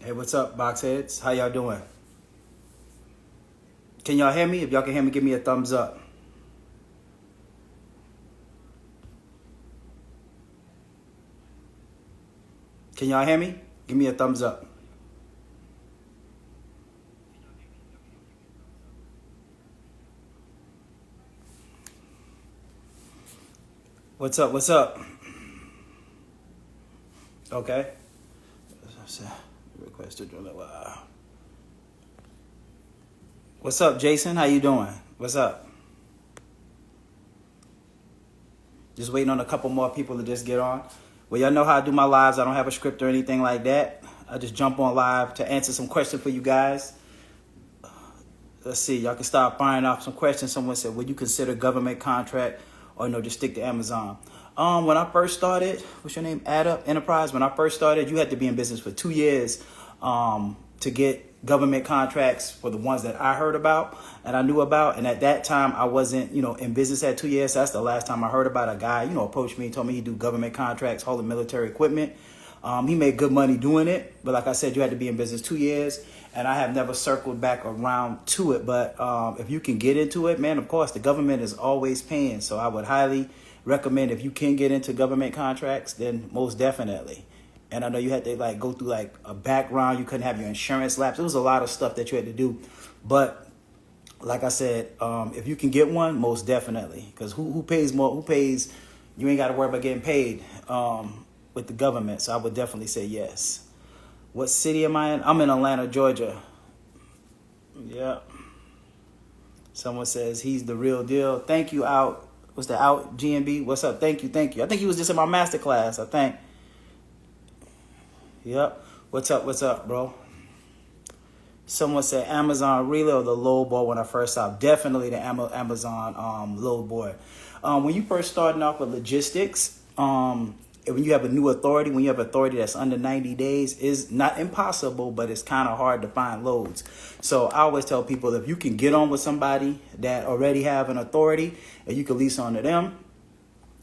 Hey, what's up, box heads? How y'all doing? Can y'all hear me? If y'all can hear me, give me a thumbs up. Can y'all hear me? Give me a thumbs up. What's up? What's up? Okay. Request to join. Wow. What's up, Jason? How you doing? What's up? Just waiting on a couple more people to just get on. Well, y'all know how I do my lives. I don't have a script or anything like that. I just jump on live to answer some questions for you guys. Let's see. Y'all can start firing off some questions. Someone said, would you consider government contract or no, just stick to Amazon? When I first started, what's your name? Add Up Enterprise. When I first started, you had to be in business for 2 years to get government contracts for the ones that I heard about and I knew about. And at that time, I wasn't, in business at 2 years. So that's the last time I heard about a guy, approached me and told me he'd do government contracts, hauling military equipment. He made good money doing it. But like I said, you had to be in business 2 years. And I have never circled back around to it. But if you can get into it, man, of course, the government is always paying. So I would highly recommend, if you can get into government contracts, then most definitely. And I know you had to go through a background. You couldn't have your insurance lapse. It was a lot of stuff that you had to do. But like I said, if you can get one, most definitely. Because who pays more? Who pays? You ain't got to worry about getting paid with the government. So I would definitely say yes. What city am I in? I'm in Atlanta, Georgia. Yeah. Someone says he's the real deal. Thank you, Out. What's the Out GNB? What's up? Thank you. I think he was just in my Masterclass, I think. Yep. What's up, bro? Someone said Amazon relay or the load board when I first saw. Definitely the Amazon load board. When you first starting off with logistics, when you have a new authority, when you have authority that's under 90 days, is not impossible, but it's kind of hard to find loads. So I always tell people, if you can get on with somebody that already have an authority and you can lease on to them,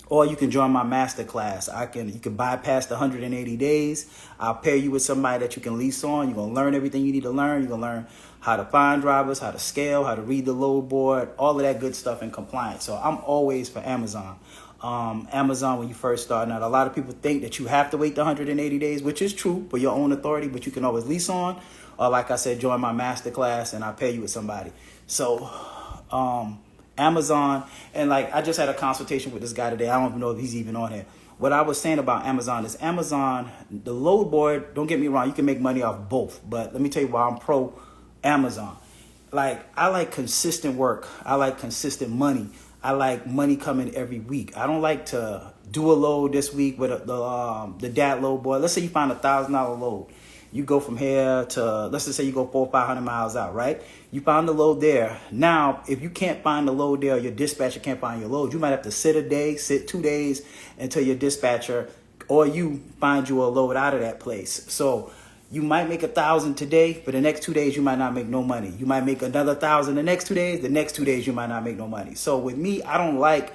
or you can join my Masterclass. You can bypass the 180 days. I'll pair you with somebody that you can lease on. You're going to learn everything you need to learn. You're going to learn how to find drivers, how to scale, how to read the load board, all of that good stuff in compliance. So I'm always for Amazon. Amazon, when you first start out, a lot of people think that you have to wait the 180 days, which is true for your own authority, but you can always lease on. Or like I said, join my Masterclass and I'll pair you with somebody. So, Amazon, and I just had a consultation with this guy today. I don't even know if he's even on here. What I was saying about Amazon is the load board, don't get me wrong, you can make money off both. But let me tell you why I'm pro Amazon. I like consistent work. I like consistent money. I like money coming every week. I don't like to do a load this week with the DAT load board. Let's say you find $1,000 load. You go from here to, let's just say you go 400 or 500 miles out, right? You found the load there. Now, if you can't find the load there, or your dispatcher can't find your load, you might have to sit 2 days until your dispatcher or you find you a load out of that place. So you might make 1,000 today, but the next 2 days you might not make no money. You might make another 1,000 the next 2 days. The next 2 days you might not make no money. So with me, I don't like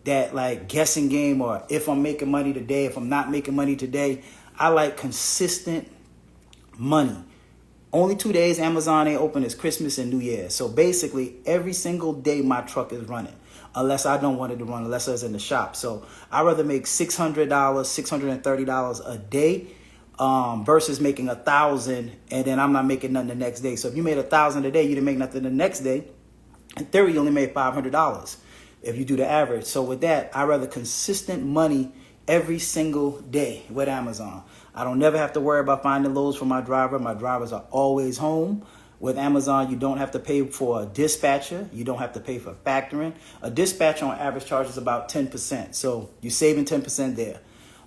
that guessing game, or if I'm making money today, if I'm not making money today. I like consistent money. Only 2 days Amazon ain't open is Christmas and New Year's. So basically every single day my truck is running, unless I don't want it to run, unless it's in the shop. So I'd rather make $600, $630 a day versus making 1,000 and then I'm not making nothing the next day. So if you made 1,000 a day, you didn't make nothing the next day. In theory, you only made $500 if you do the average. So with that, I'd rather consistent money every single day with Amazon. I don't never have to worry about finding loads for my driver. My drivers are always home. With Amazon, you don't have to pay for a dispatcher. You don't have to pay for factoring. A dispatcher on average charges about 10%. So you're saving 10% there.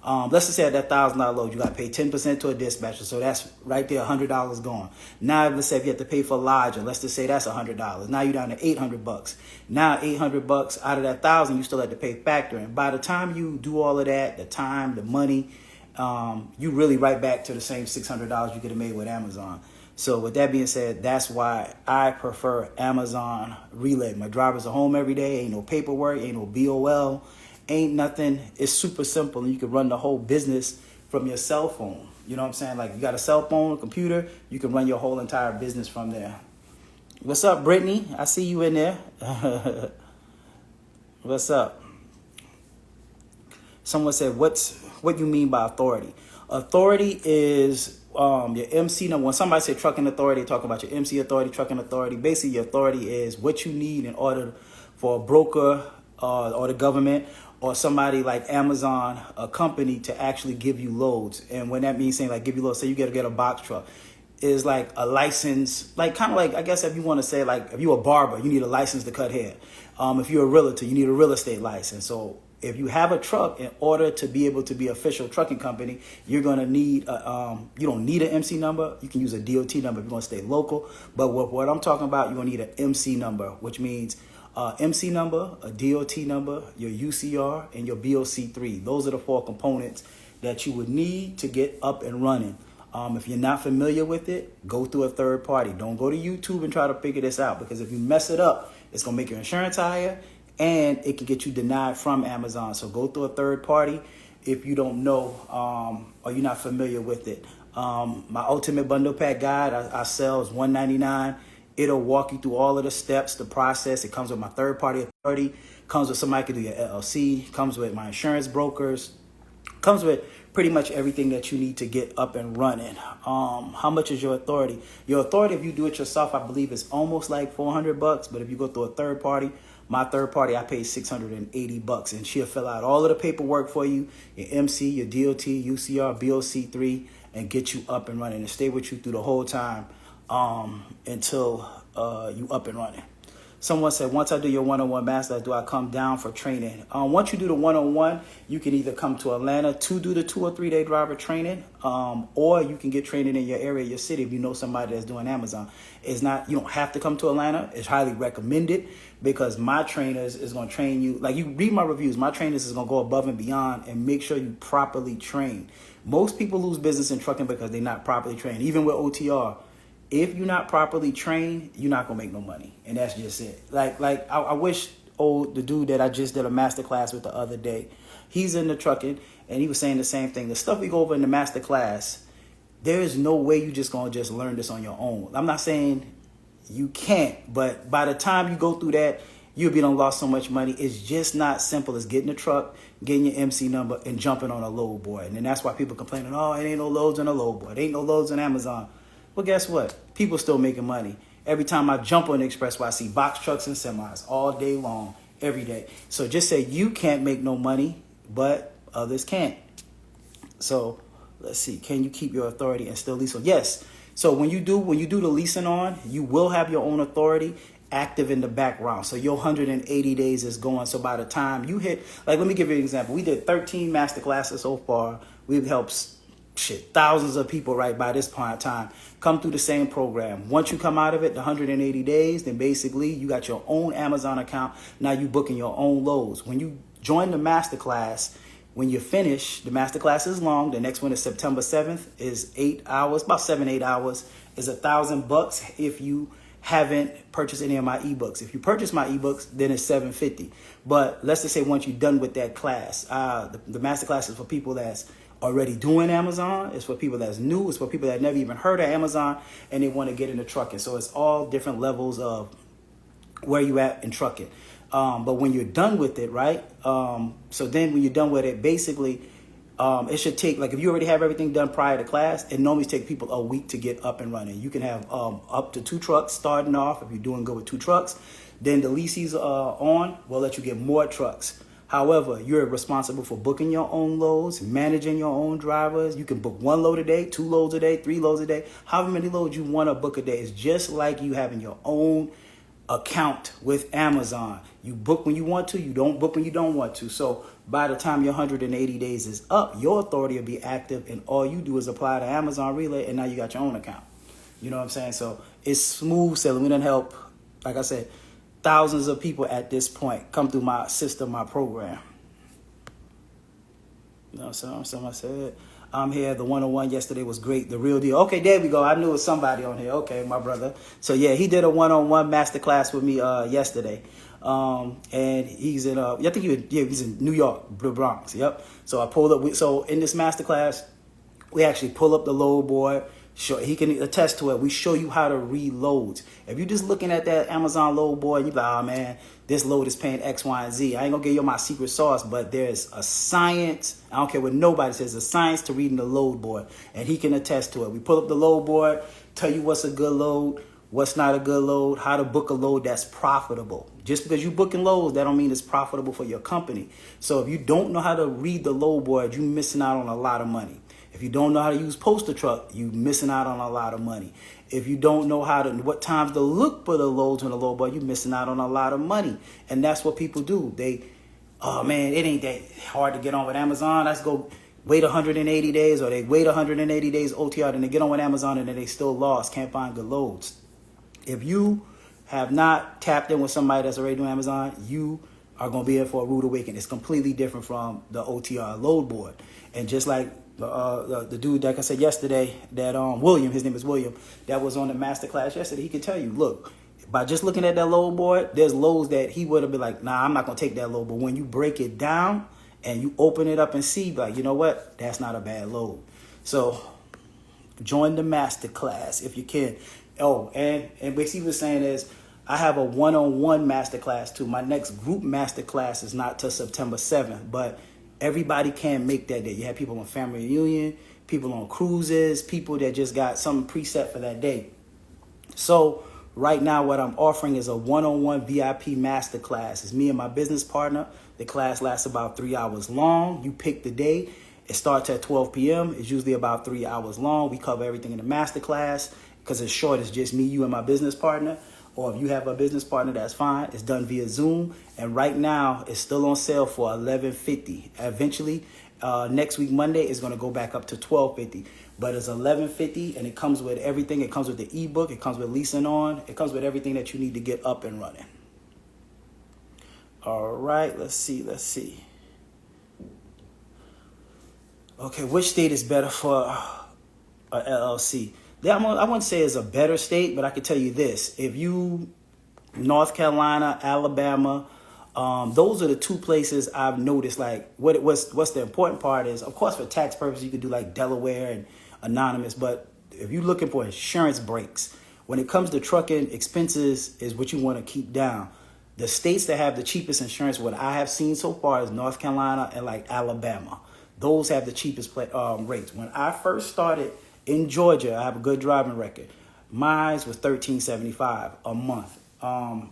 Let's just say at that $1,000 load, you got to pay 10% to a dispatcher. So that's right there, $100 gone. Now, let's say if you have to pay for lodging, let's just say that's $100. Now you're down to $800. Now $800 out of that 1,000, you still have to pay factoring. By the time you do all of that, the time, the money, you really right back to the same $600 you could have made with Amazon. So with that being said, that's why I prefer Amazon Relay. My drivers are home every day. Ain't no paperwork, ain't no BOL, ain't nothing. It's super simple, and you can run the whole business from your cell phone. You know what I'm saying? Like, you got a cell phone, a computer, you can run your whole entire business from there. What's up, Brittany? I see you in there. What's up? Someone said, what you mean by authority? Authority is your MC number. When somebody say trucking authority, they talk about your MC authority, trucking authority. Basically, your authority is what you need in order for a broker or the government or somebody like Amazon, a company, to actually give you loads. And when that means saying like give you loads, say you got to get a box truck, is like a license, like kind of like, I guess if you want to say like if you're a barber, you need a license to cut hair. If you're a realtor, you need a real estate license. So if you have a truck, in order to be able to be an official trucking company, you're going to need, you don't need an MC number. You can use a DOT number if you want to stay local. But what I'm talking about, you're going to need an MC number, which means MC number, a DOT number, your UCR, and your BOC3. Those are the 4 components that you would need to get up and running. If you're not familiar with it, go through a third party. Don't go to YouTube and try to figure this out, because if you mess it up, it's going to make your insurance higher and it can get you denied from Amazon. So go through a third party if you don't know or you're not familiar with it. My Ultimate Bundle Pack Guide I sell is $199. It'll walk you through all of the steps, the process. It comes with my third party authority, comes with somebody who can do your LLC, comes with my insurance brokers, comes with pretty much everything that you need to get up and running. How much is your authority? Your authority, if you do it yourself, I believe is almost like $400. But if you go through a third party, my third party, I pay $680, and she'll fill out all of the paperwork for you, your MC, your DOT, UCR, BOC3, and get you up and running and stay with you through the whole time until you up and running. Someone said, once I do your one-on-one master, do I come down for training? Once you do the one-on-one, you can either come to Atlanta to do the 2 or 3 day driver training, or you can get training in your area, your city, if you know somebody that's doing Amazon. It's not, you don't have to come to Atlanta. It's highly recommended, because my trainers is going to train you. Like, you read my reviews, my trainers is going to go above and beyond and make sure you properly train. Most people lose business in trucking because they're not properly trained. Even with OTR, if you're not properly trained, you're not gonna make no money, and that's just it. Like I wish the dude that I just did a masterclass with the other day, he's in the trucking, and he was saying the same thing. The stuff we go over in the masterclass, there is no way you just gonna just learn this on your own. I'm not saying you can't, but by the time you go through that, you'll be done lost so much money. It's just not simple as getting a truck, getting your MC number, and jumping on a load board. And then that's why people complaining, oh, it ain't no loads on a load board. There ain't no loads on Amazon. Well, guess what? People still making money. Every time I jump on the expressway, I see box trucks and semis all day long, every day. So just say you can't make no money, but others can't. So let's see. Can you keep your authority and still lease on? Yes. So when you do the leasing on, you will have your own authority active in the background. So your 180 days is going. So by the time you hit, like, let me give you an example. We did 13 masterclasses so far. We've helped thousands of people right by this point in time come through the same program. Once you come out of it, the 180 days, then basically you got your own Amazon account. Now you booking your own loads. When you join the masterclass, when you finish, the masterclass is long. The next one is September 7th, is 8 hours, about 7-8 hours, is $1,000 if you haven't purchased any of my ebooks. If you purchase my ebooks, then it's $750. But let's just say once you're done with that class, the masterclass is for people that's already doing Amazon. It's for people that's new. It's for people that never even heard of Amazon and they want to get into trucking. So it's all different levels of where you at in trucking. But when you're done with it, right? So then when you're done with it, basically, it should take, like, if you already have everything done prior to class, it normally takes people a week to get up and running. You can have up to 2 trucks starting off if you're doing good with 2 trucks. Then the leases on will let you get more trucks. However, you're responsible for booking your own loads, managing your own drivers. You can book 1 load a day, 2 loads a day, 3 loads a day, however many loads you want to book a day. It's just like you having your own account with Amazon. You book when you want to, you don't book when you don't want to. So by the time your 180 days is up, your authority will be active, and all you do is apply to Amazon Relay, and now you got your own account. You know what I'm saying? So it's smooth sailing. We done help, like I said, thousands of people at this point come through my system, my program. You know, so I said, I'm here. The one-on-one yesterday was great. The real deal. Okay, there we go. I knew it was somebody on here. Okay, my brother. So yeah, he did a one-on-one masterclass with me yesterday. And he's in, I think he's in New York, the Bronx. Yep. So I pulled up. So in this masterclass, We actually pull up the load board. He can attest to it. We show you how to read loads. If you're just looking at that Amazon load board, you're like, oh man, this load is paying X, Y, and Z. I ain't gonna give you my secret sauce, but there's a science. I don't care what nobody says. There's a science to reading the load board, and he can attest to it. We pull up the load board, tell you what's a good load, what's not a good load, how to book a load that's profitable. Just because you're booking loads, that don't mean it's profitable for your company. So if you don't know how to read the load board, you're missing out on a lot of money. If you don't know how to use poster truck, you're missing out on a lot of money. If you don't know what times to look for the loads on the load board, you're missing out on a lot of money. And that's what people do. Oh man, it ain't that hard to get on with Amazon. Let's go wait 180 days, or they wait 180 days OTR, and they get on with Amazon and then they still lost, can't find good loads. If you have not tapped in with somebody that's already doing Amazon, you are going to be in for a rude awakening. It's completely different from the OTR load board. And just like the dude that I said yesterday, that William, his name is William, that was on the Masterclass yesterday, he could tell you, look, by just looking at that load board, there's loads that he would have been like, nah, I'm not going to take that load. But when you break it down and you open it up and see, like, you know what, that's not a bad load. So join the Masterclass if you can. Oh, and what he was saying is, I have a one-on-one masterclass too. My next group masterclass is not till September 7th, but everybody can make that day. You have people on family reunion, people on cruises, people that just got something preset for that day. So right now what I'm offering is a one-on-one VIP masterclass. It's me and my business partner. The class lasts about 3 hours long. You pick the day. It starts at 12 p.m. It's usually about 3 hours long. We cover everything in the masterclass because it's short. It's just me, you, and my business partner. Or if you have a business partner, that's fine. It's done via Zoom. And right now, it's still on sale for $11.50. Eventually, next week, Monday, it's going to go back up to $12.50. But it's $11.50, and it comes with everything. It comes with the ebook. It comes with leasing on. It comes with everything that you need to get up and running. All right, let's see. Okay, which state is better for a LLC? I wouldn't say it's a better state, but I can tell you this. If you, North Carolina, Alabama, those are the two places I've noticed, like, what's the important part is, of course, for tax purposes, you could do like Delaware and anonymous, but if you're looking for insurance breaks, when it comes to trucking, expenses is what you want to keep down. The states that have the cheapest insurance, what I have seen so far, is North Carolina and like Alabama. Those have the cheapest rates. When I first started in Georgia, I have a good driving record. Mine was $13.75 a month.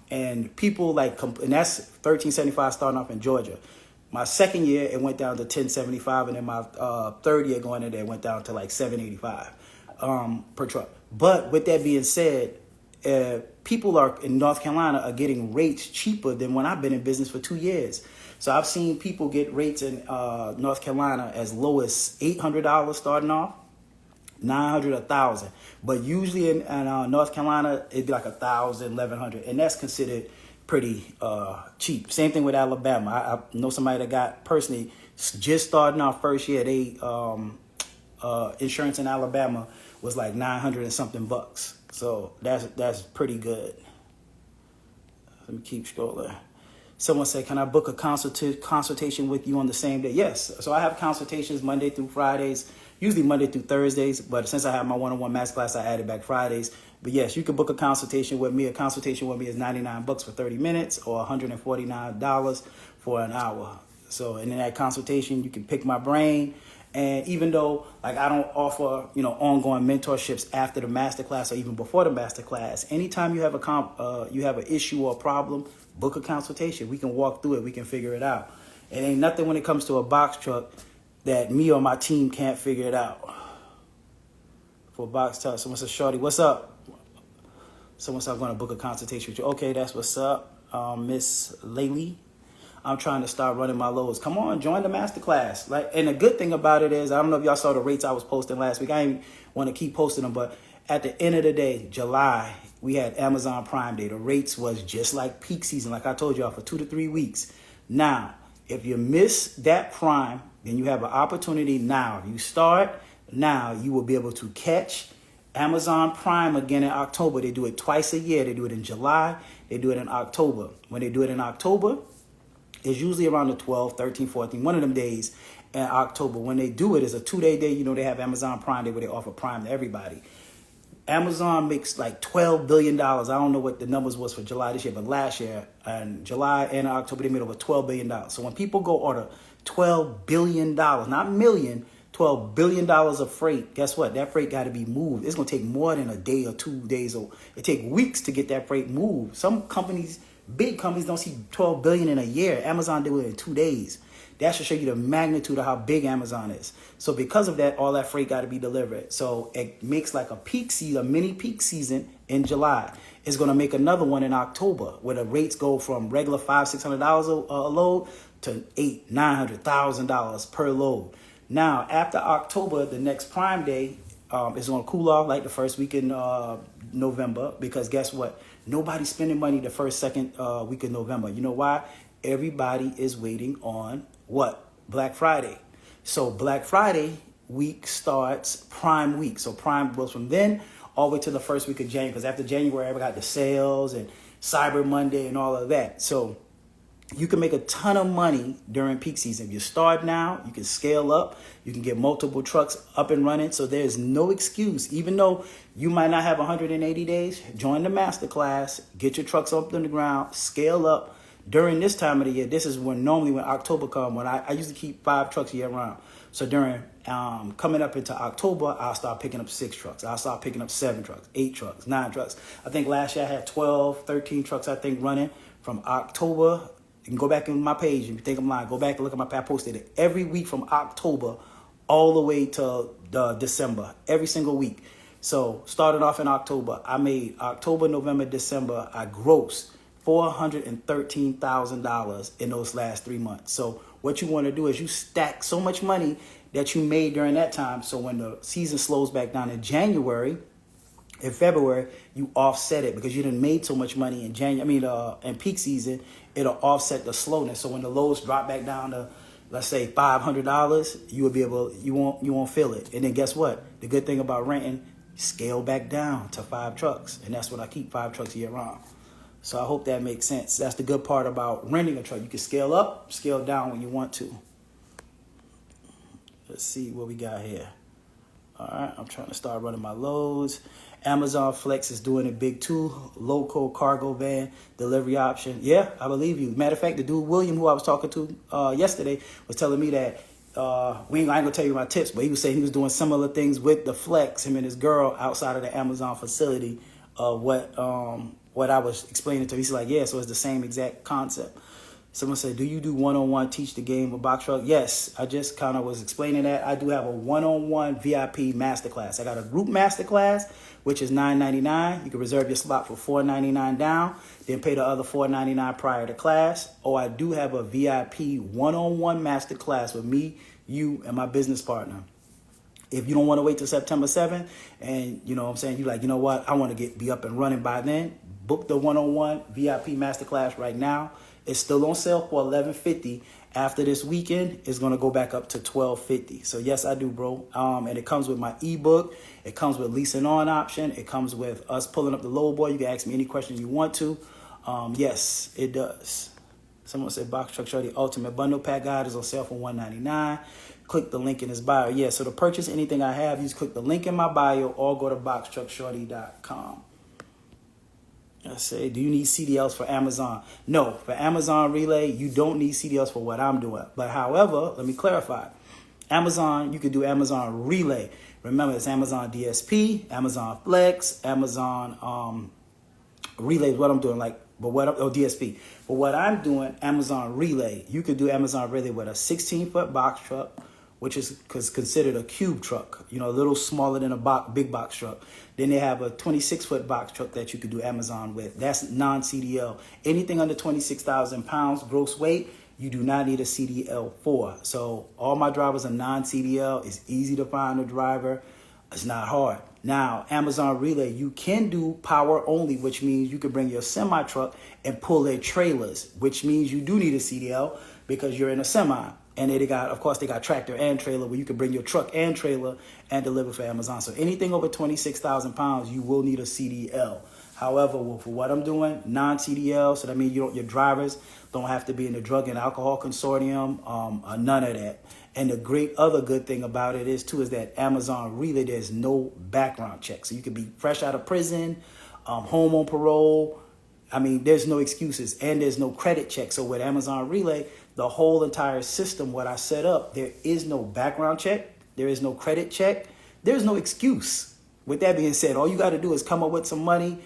And people and that's $13.75 starting off in Georgia. My second year, it went down to $10.75, and then my third year going in there, it went down to like $7.85 per truck. But with that being said, people in North Carolina are getting rates cheaper than when I've been in business for 2 years. So I've seen people get rates in North Carolina as low as $800 starting off. 900, 1,000, but usually in North Carolina it'd be like 1,000, 1,100, and that's considered pretty cheap. Same thing with Alabama. I know somebody that got personally just starting off first year. They insurance in Alabama was like 900 and something bucks. So that's pretty good. Let me keep scrolling. Someone said, can I book a consultation with you on the same day? Yes. So I have consultations Monday through Fridays, usually Monday through Thursdays. But since I have my one-on-one masterclass, I added back Fridays. But yes, you can book a consultation with me. A consultation with me is $99 for 30 minutes or $149 for an hour. So in that consultation, you can pick my brain. And even though I don't offer, ongoing mentorships after the masterclass or even before the masterclass, anytime you have an issue or a problem, book a consultation. We can walk through it. We can figure it out. It ain't nothing when it comes to a box truck that me or my team can't figure it out. For a box truck, someone says, Shawty, what's up? Someone said, I'm going to book a consultation with you. Okay, that's what's up, Miss Laylee. I'm trying to start running my loads. Come on, join the masterclass. And the good thing about it is, I don't know if y'all saw the rates I was posting last week. I ain't want to keep posting them, but at the end of the day, July, we had Amazon Prime Day. The rates was just like peak season, like I told y'all, for 2 to 3 weeks. Now, if you miss that Prime, then you have an opportunity now. If you start now, you will be able to catch Amazon Prime again in October. They do it twice a year. They do it in July. They do it in October. When they do it in October, it's usually around the 12th, 13th, 14th, one of them days. and October. When they do it, it's a 2-day day. You know, they have Amazon Prime Day where they offer Prime to everybody. Amazon makes like $12 billion. I don't know what the numbers was for July this year, but last year, in July and October, they made over $12 billion. So when people go order $12 billion, not million, $12 billion of freight, guess what? That freight got to be moved. It's going to take more than a day or 2 days. Or it take weeks to get that freight moved. Some companies, big companies, don't see $12 billion in a year. Amazon do it in 2 days. That should show you the magnitude of how big Amazon is. So because of that, all that freight got to be delivered. So it makes like a peak season, a mini peak season in July. It's going to make another one in October where the rates go from regular $500-$600 a load to $800,000-$900,000 per load. Now, after October, the next Prime Day is going to cool off like the first week in November, because guess what? Nobody's spending money the second week of November. You know why? Everybody is waiting on what? Black Friday. So Black Friday week starts Prime week. So Prime goes from then all the way to the first week of January, because after January, we got the sales and Cyber Monday and all of that. So you can make a ton of money during peak season. If you start now, you can scale up. You can get multiple trucks up and running. So there's no excuse. Even though you might not have 180 days, join the Masterclass, get your trucks up on the ground, scale up. During this time of the year, this is when normally when October comes, when I used to keep 5 trucks year round. So during coming up into October, I'll start picking up 6 trucks. I'll start picking up 7 trucks, 8 trucks, 9 trucks. I think last year I had 12, 13 trucks, I think, running from October. You can go back in my page. If you think I'm lying, go back and look at my page. I posted it every week from October all the way to December, every single week. So started off in October. I made October, November, December. I grossed $413,000 in those last 3 months. So what you want to do is you stack so much money that you made during that time. So when the season slows back down in January, in February, you offset it because you didn't made so much money in in peak season. It'll offset the slowness. So when the lows drop back down to, let's say, $500, you will be able, you won't feel it. And then guess what? The good thing about renting, scale back down to 5 trucks, and that's what I keep, 5 trucks year round. So I hope that makes sense. That's the good part about renting a truck. You can scale up, scale down when you want to. Let's see what we got here. All right, I'm trying to start running my loads. Amazon Flex is doing it big too. Local cargo van delivery option. Yeah, I believe you. Matter of fact, the dude William, who I was talking to yesterday, was telling me that I ain't gonna tell you my tips, but he was saying he was doing similar things with the Flex, him and his girl, outside of the Amazon facility. What I was explaining to him. He's like, yeah, so it's the same exact concept. Someone said, do you do one-on-one teach the game with Box Truck? Yes, I just kind of was explaining that. I do have a one-on-one VIP masterclass. I got a group masterclass, which is $9.99. You can reserve your slot for $4.99 down, then pay the other $4.99 prior to class. Or I do have a VIP one-on-one masterclass with me, you, and my business partner. If you don't want to wait till September 7th and, you know what I'm saying, you like, you know what, I want to be up and running by then, book the one-on-one VIP masterclass right now. It's still on sale for $11.50. After this weekend, it's going to go back up to $12.50. So yes, I do, bro. And it comes with my ebook. It comes with leasing on option. It comes with us pulling up the load board. You can ask me any question you want to. Yes, it does. Someone said Box Truck Shawty Ultimate Bundle Pack Guide is on sale for $199. Click the link in his bio. Yeah, so to purchase anything I have, you just click the link in my bio or go to boxtruckshawty.com. I say, do you need CDLs for Amazon? No, for Amazon Relay, you don't need CDLs for what I'm doing. But however, let me clarify. Amazon, you can do Amazon Relay. Remember, it's Amazon DSP, Amazon Flex, Amazon Relay is what I'm doing, DSP. But what I'm doing, Amazon Relay, you could do Amazon Relay with a 16-foot box truck, which is considered a cube truck, you know, a little smaller than a big box truck. Then they have a 26-foot box truck that you could do Amazon with. That's non-CDL. Anything under 26,000 pounds gross weight, you do not need a CDL for. So all my drivers are non-CDL. It's easy to find a driver. It's not hard. Now, Amazon Relay, you can do power only, which means you can bring your semi-truck and pull their trailers, which means you do need a CDL because you're in a semi. And they got tractor and trailer where you can bring your truck and trailer and deliver for Amazon. So anything over 26,000 pounds, you will need a CDL. However, for what I'm doing, non-CDL, so that means your drivers don't have to be in the Drug and Alcohol Consortium, none of that. And the great other good thing about it is too is that Amazon Relay, there's no background check. So you could be fresh out of prison, home on parole. I mean, there's no excuses, and there's no credit check. So with Amazon Relay, the whole entire system, what I set up, there is no background check. There is no credit check. There's no excuse. With that being said, all you got to do is come up with some money,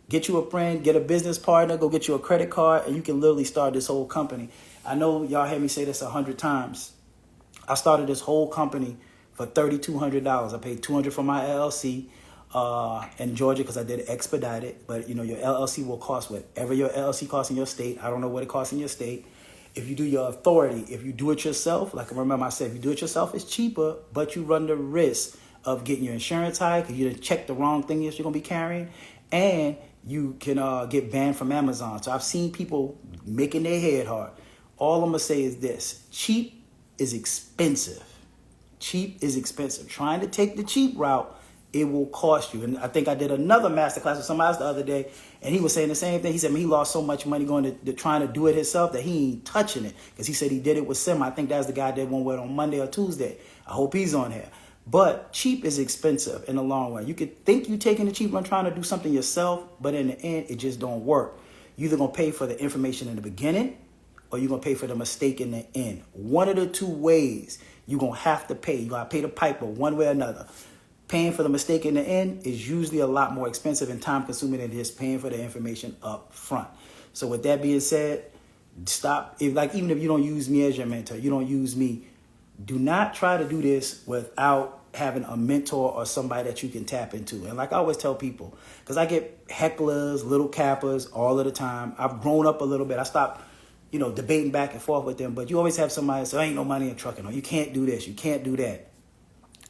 get you a friend, get a business partner, go get you a credit card, and you can literally start this whole company. I know y'all heard me say this 100 times. I started this whole company for $3,200. I paid $200 for my LLC in Georgia because I did it expedited. But, you know, your LLC will cost whatever your LLC costs in your state. I don't know what it costs in your state. If you do your authority, if you do it yourself, like remember I said, if you do it yourself, it's cheaper, but you run the risk of getting your insurance high because you didn't check the wrong thing that you're going to be carrying. And you can get banned from Amazon. So I've seen people making their head hard. All I'm going to say is this. Cheap is expensive. Cheap is expensive. Trying to take the cheap route, it will cost you. And I think I did another masterclass with somebody else the other day, and he was saying the same thing. He said, man, he lost so much money going to trying to do it himself that he ain't touching it. Because he said he did it with Sim. I think that's the guy that one with on Monday or Tuesday. I hope he's on here. But cheap is expensive in the long run. You could think you're taking the cheap run trying to do something yourself, but in the end, it just don't work. You're either going to pay for the information in the beginning, or you're going to pay for the mistake in the end. One of the two ways you're going to have to pay. You're going to pay the piper one way or another. Paying for the mistake in the end is usually a lot more expensive and time consuming than just paying for the information up front. So with that being said, stop. Even if you don't use me as your mentor, you don't use me, do not try to do this without having a mentor or somebody that you can tap into. And like I always tell people, because I get hecklers, little cappers all of the time. I've grown up a little bit. I stopped debating back and forth with them, but you always have somebody say, ain't no money in trucking, or you can't do this, you can't do that.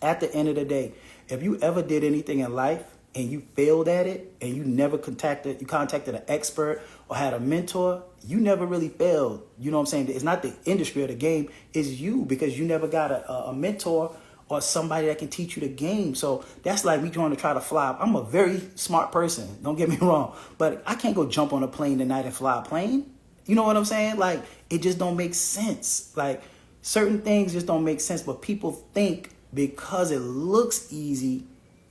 At the end of the day, if you ever did anything in life and you failed at it and you never contacted an expert or had a mentor, you never really failed. You know what I'm saying? It's not the industry or the game, it's you, because you never got a mentor or somebody that can teach you the game. So that's like me trying to try to fly. I'm a very smart person, don't get me wrong, but I can't go jump on a plane tonight and fly a plane. You know what I'm saying? Like, it just don't make sense. Like, certain things just don't make sense, but people think because it looks easy,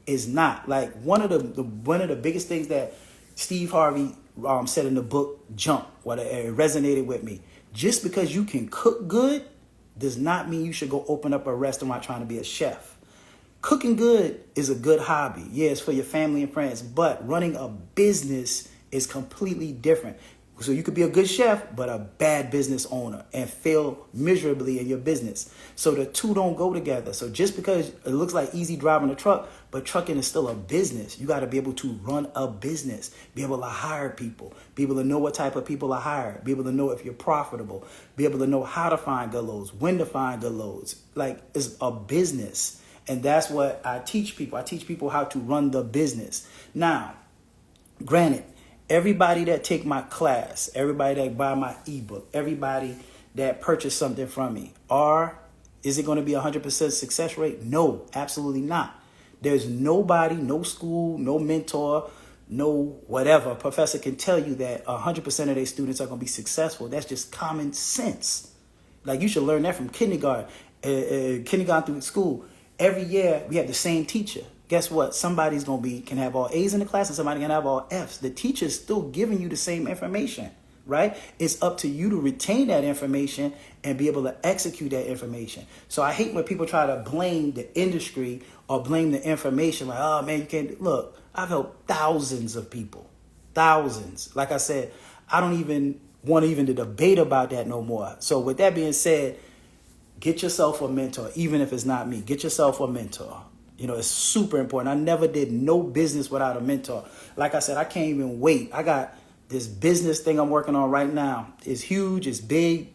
it's not. Like, one of the biggest things that Steve Harvey said in the book, Jump, it resonated with me. Just because you can cook good does not mean you should go open up a restaurant trying to be a chef. Cooking good is a good hobby. Yeah, it's for your family and friends, but running a business is completely different. So you could be a good chef, but a bad business owner and fail miserably in your business. So the two don't go together. So just because it looks like easy driving a truck, but trucking is still a business. You got to be able to run a business, be able to hire people, be able to know what type of people to hire, be able to know if you're profitable, be able to know how to find good loads, when to find good loads. Like, it's a business. And that's what I teach people. I teach people how to run the business. Now, granted, everybody that take my class, everybody that buy my ebook, everybody that purchase something from me, is it going to be 100% success rate? No, absolutely not. There's nobody, no school, no mentor, no whatever professor can tell you that 100% of their students are going to be successful. That's just common sense. Like, you should learn that from kindergarten through school. Every year we have the same teacher. Guess what? Somebody's can have all A's in the class and somebody can have all F's. The teacher's still giving you the same information, right? It's up to you to retain that information and be able to execute that information. So I hate when people try to blame the industry or blame the information. Like, oh man, you can't. Look, I've helped thousands of people. Thousands. Like I said, I don't even want to debate about that no more. So with that being said, get yourself a mentor, even if it's not me. Get yourself a mentor. It's super important. I never did no business without a mentor. Like I said, I can't even wait. I got this business thing I'm working on right now. It's huge. It's big.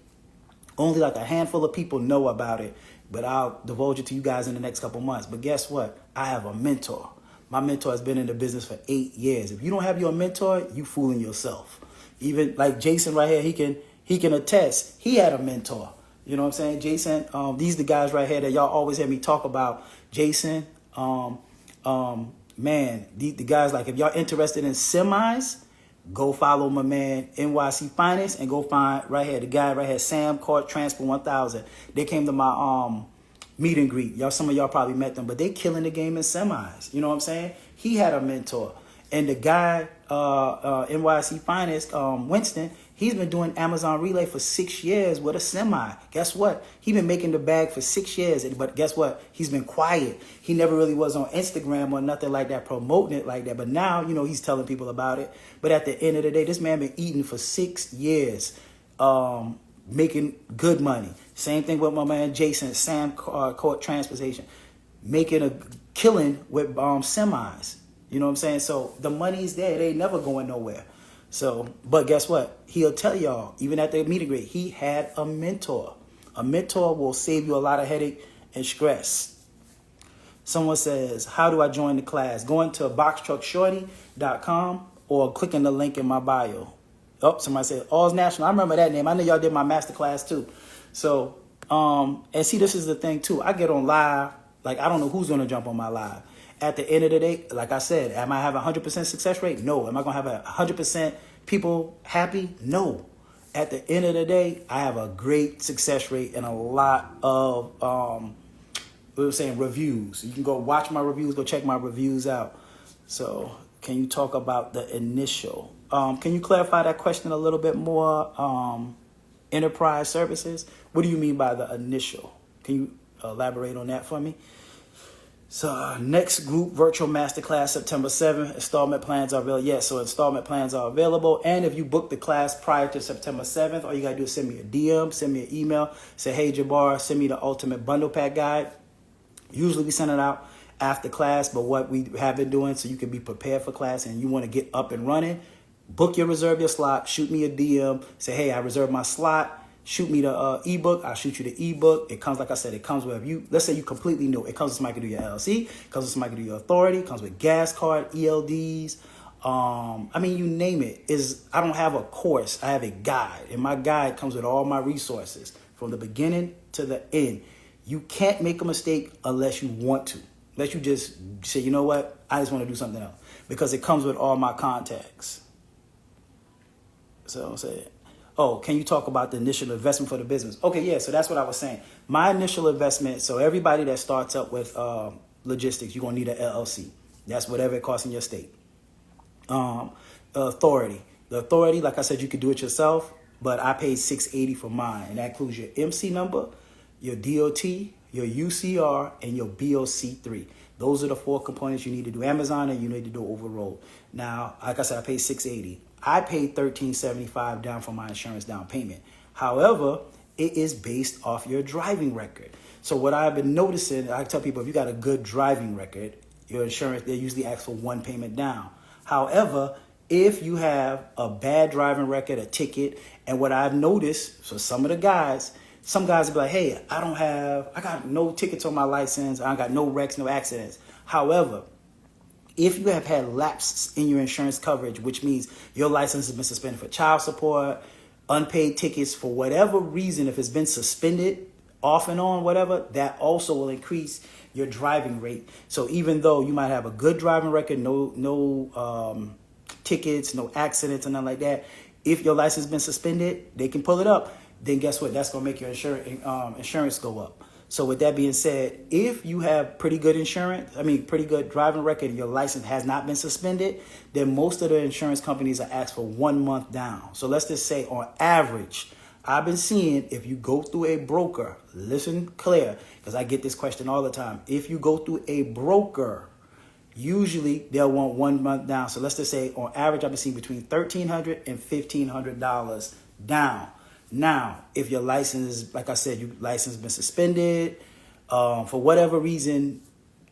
Only like a handful of people know about it. But I'll divulge it to you guys in the next couple months. But guess what? I have a mentor. My mentor has been in the business for 8 years. If you don't have your mentor, you fooling yourself. Even like Jason right here, he can attest. He had a mentor. You know what I'm saying? Jason, these are the guys right here that y'all always hear me talk about. Jason, man, the guys, like, if y'all interested in semis, Go follow my man NYC Finance and go find right here, the guy right here, Sam Court Transfer 1000. They came to my meet and greet. Some of y'all probably met them, but they killing the game in semis. You know what I'm saying? He had a mentor. And the guy, NYC Finance, Winston, he's been doing Amazon Relay for 6 years with a semi. Guess what? He's been making the bag for 6 years. But guess what? He's been quiet. He never really was on Instagram or nothing like that, promoting it like that. But now, he's telling people about it. But at the end of the day, this man been eating for 6 years, making good money. Same thing with my man Jason, Sam Court Transportation, making a killing with semis. You know what I'm saying? So the money's there. It ain't never going nowhere. So, but guess what? He'll tell y'all, even at the meet and greet, he had a mentor. A mentor will save you a lot of headache and stress. Someone says, how do I join the class? Going to boxtruckshawty.com or clicking the link in my bio. Oh, somebody said, All's National. I remember that name. I know y'all did my masterclass too. So, and see, this is the thing too. I get on live. Like, I don't know who's going to jump on my live. At the end of the day, like I said, am I have a 100% success rate? No. Am I going to have 100% people happy? No. At the end of the day, I have a great success rate and a lot of, reviews. You can go watch my reviews, go check my reviews out. So can you talk about the initial? Can you clarify that question a little bit more? Enterprise services. What do you mean by the initial? Can you elaborate on that for me? So next group virtual masterclass September 7th. Installment plans are available. Yes, so installment plans are available. And if you book the class prior to September 7th, all you gotta do is send me a DM, send me an email, say, hey Jabbar, send me the ultimate bundle pack guide. Usually we send it out after class, but what we have been doing so you can be prepared for class and you want to get up and running, reserve your slot, shoot me a DM, say, hey, I reserved my slot. Shoot me the ebook. I'll shoot you the ebook. It comes, like I said, it comes with you. Let's say you completely new. It comes with somebody to do your LLC. It comes with somebody to do your authority. It comes with gas card, ELDs. You name it. I don't have a course. I have a guide. And my guide comes with all my resources from the beginning to the end. You can't make a mistake unless you want to. Unless you just say, you know what? I just want to do something else. Because it comes with all my contacts. So say it. Oh, can you talk about the initial investment for the business? Okay, yeah, so that's what I was saying. My initial investment, so everybody that starts up with logistics, you're going to need an LLC. That's whatever it costs in your state. Authority. The authority, like I said, you could do it yourself, but I paid $680 for mine. And that includes your MC number, your DOT, your UCR, and your BOC3. Those are the 4 components you need to do Amazon and you need to do overall. Now, like I said, I paid $680. I paid $1,375 down for my insurance down payment. However, it is based off your driving record. So what I've been noticing, I tell people, if you got a good driving record, your insurance, they usually ask for 1 payment down. However, if you have a bad driving record, a ticket, and what I've noticed, so some guys will be like, hey, I got no tickets on my license. I got no wrecks, no accidents. However, if you have had lapses in your insurance coverage, which means your license has been suspended for child support, unpaid tickets for whatever reason, if it's been suspended off and on, whatever, that also will increase your driving rate. So even though you might have a good driving record, no tickets, no accidents, and nothing like that, if your license has been suspended, they can pull it up. Then guess what? That's going to make your insurance go up. So with that being said, if you have pretty good pretty good driving record and your license has not been suspended, then most of the insurance companies are asked for 1 month down. So let's just say on average, I've been seeing if you go through a broker, listen clear, because I get this question all the time. If you go through a broker, usually they'll want 1 month down. So let's just say on average, I've been seeing between $1,300 and $1,500 down. Now, if your license, like I said, your license has been suspended, for whatever reason,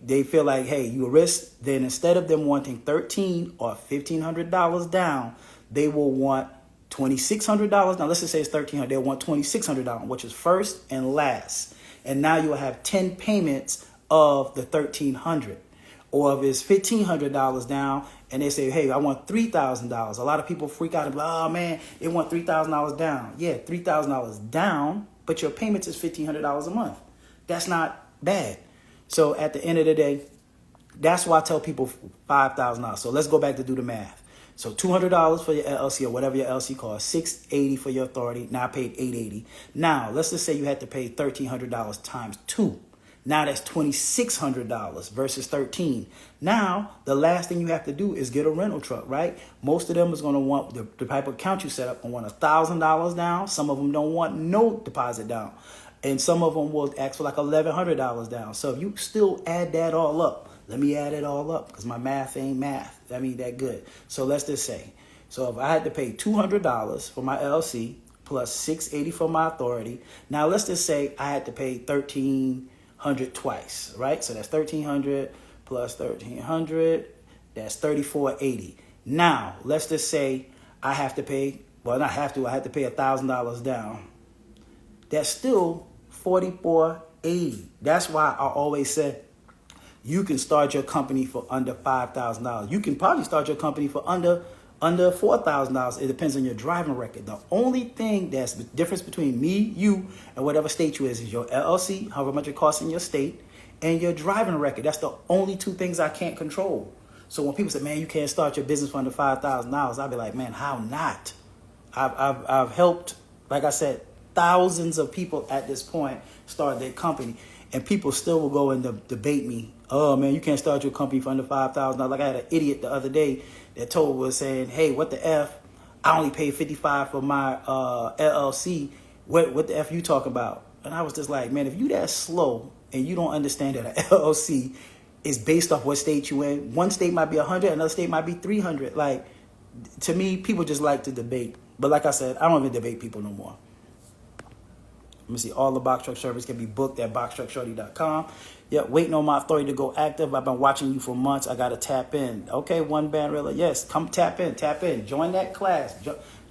they feel like, hey, you a risk, then instead of them wanting $1,300 or $1,500 down, they will want $2,600. Now, let's just say it's $1,300. They'll want $2,600, which is first and last. And now you'll have 10 payments of the $1,300. Or if it's $1,500 down and they say, hey, I want $3,000. A lot of people freak out and be like, oh, man, they want $3,000 down. Yeah, $3,000 down, but your payments is $1,500 a month. That's not bad. So at the end of the day, that's why I tell people $5,000. So let's go back to do the math. So $200 for your LLC or whatever your LLC costs, $680 for your authority. Now I paid $880. Now let's just say you had to pay $1,300 times 2. Now that's $2,600 versus $13. Now the last thing you have to do is get a rental truck, right? Most of them is going to want the type of account you set up and want $1,000 down. Some of them don't want no deposit down, and some of them will ask for like $1,100 down. So if you still add that all up. Let me add it all up because my math ain't math. That ain't that good. So let's just say, so if I had to pay $200 for my LLC plus $680 for my authority, now let's just say I had to pay $1,300 twice, right? So that's $1,300 plus $1,300. That's $3,480. Now let's just say I have to pay. Well, not have to. I have to pay $1,000 down. That's still $4,480. That's why I always said, you can start your company for under $5,000. You can probably start your company for under $4,000. It depends on your driving record. The only thing that's the difference between me, you, and whatever state you is your LLC, however much it costs in your state, and your driving record. That's the only two things I can't control. So when people say, man, you can't start your business for under $5,000, I'll be like, man, how not? I've helped, like I said, thousands of people at this point start their company. And people still will go and debate me. Oh, man, you can't start your company for under $5,000. Like I had an idiot the other day that was saying, hey, what the F? I only paid $55 for my LLC. What the F you talk about? And I was just like, man, if you that slow and you don't understand that an LLC is based off what state you in, one state might be 100, another state might be 300. Like, to me, people just like to debate. But like I said, I don't even debate people no more. Let me see. All the Box Truck service can be booked at boxtruckshawty.com. Yep, waiting on my authority to go active. I've been watching you for months. I got to tap in. Okay, one band reel. Yes, come tap in. Join that class.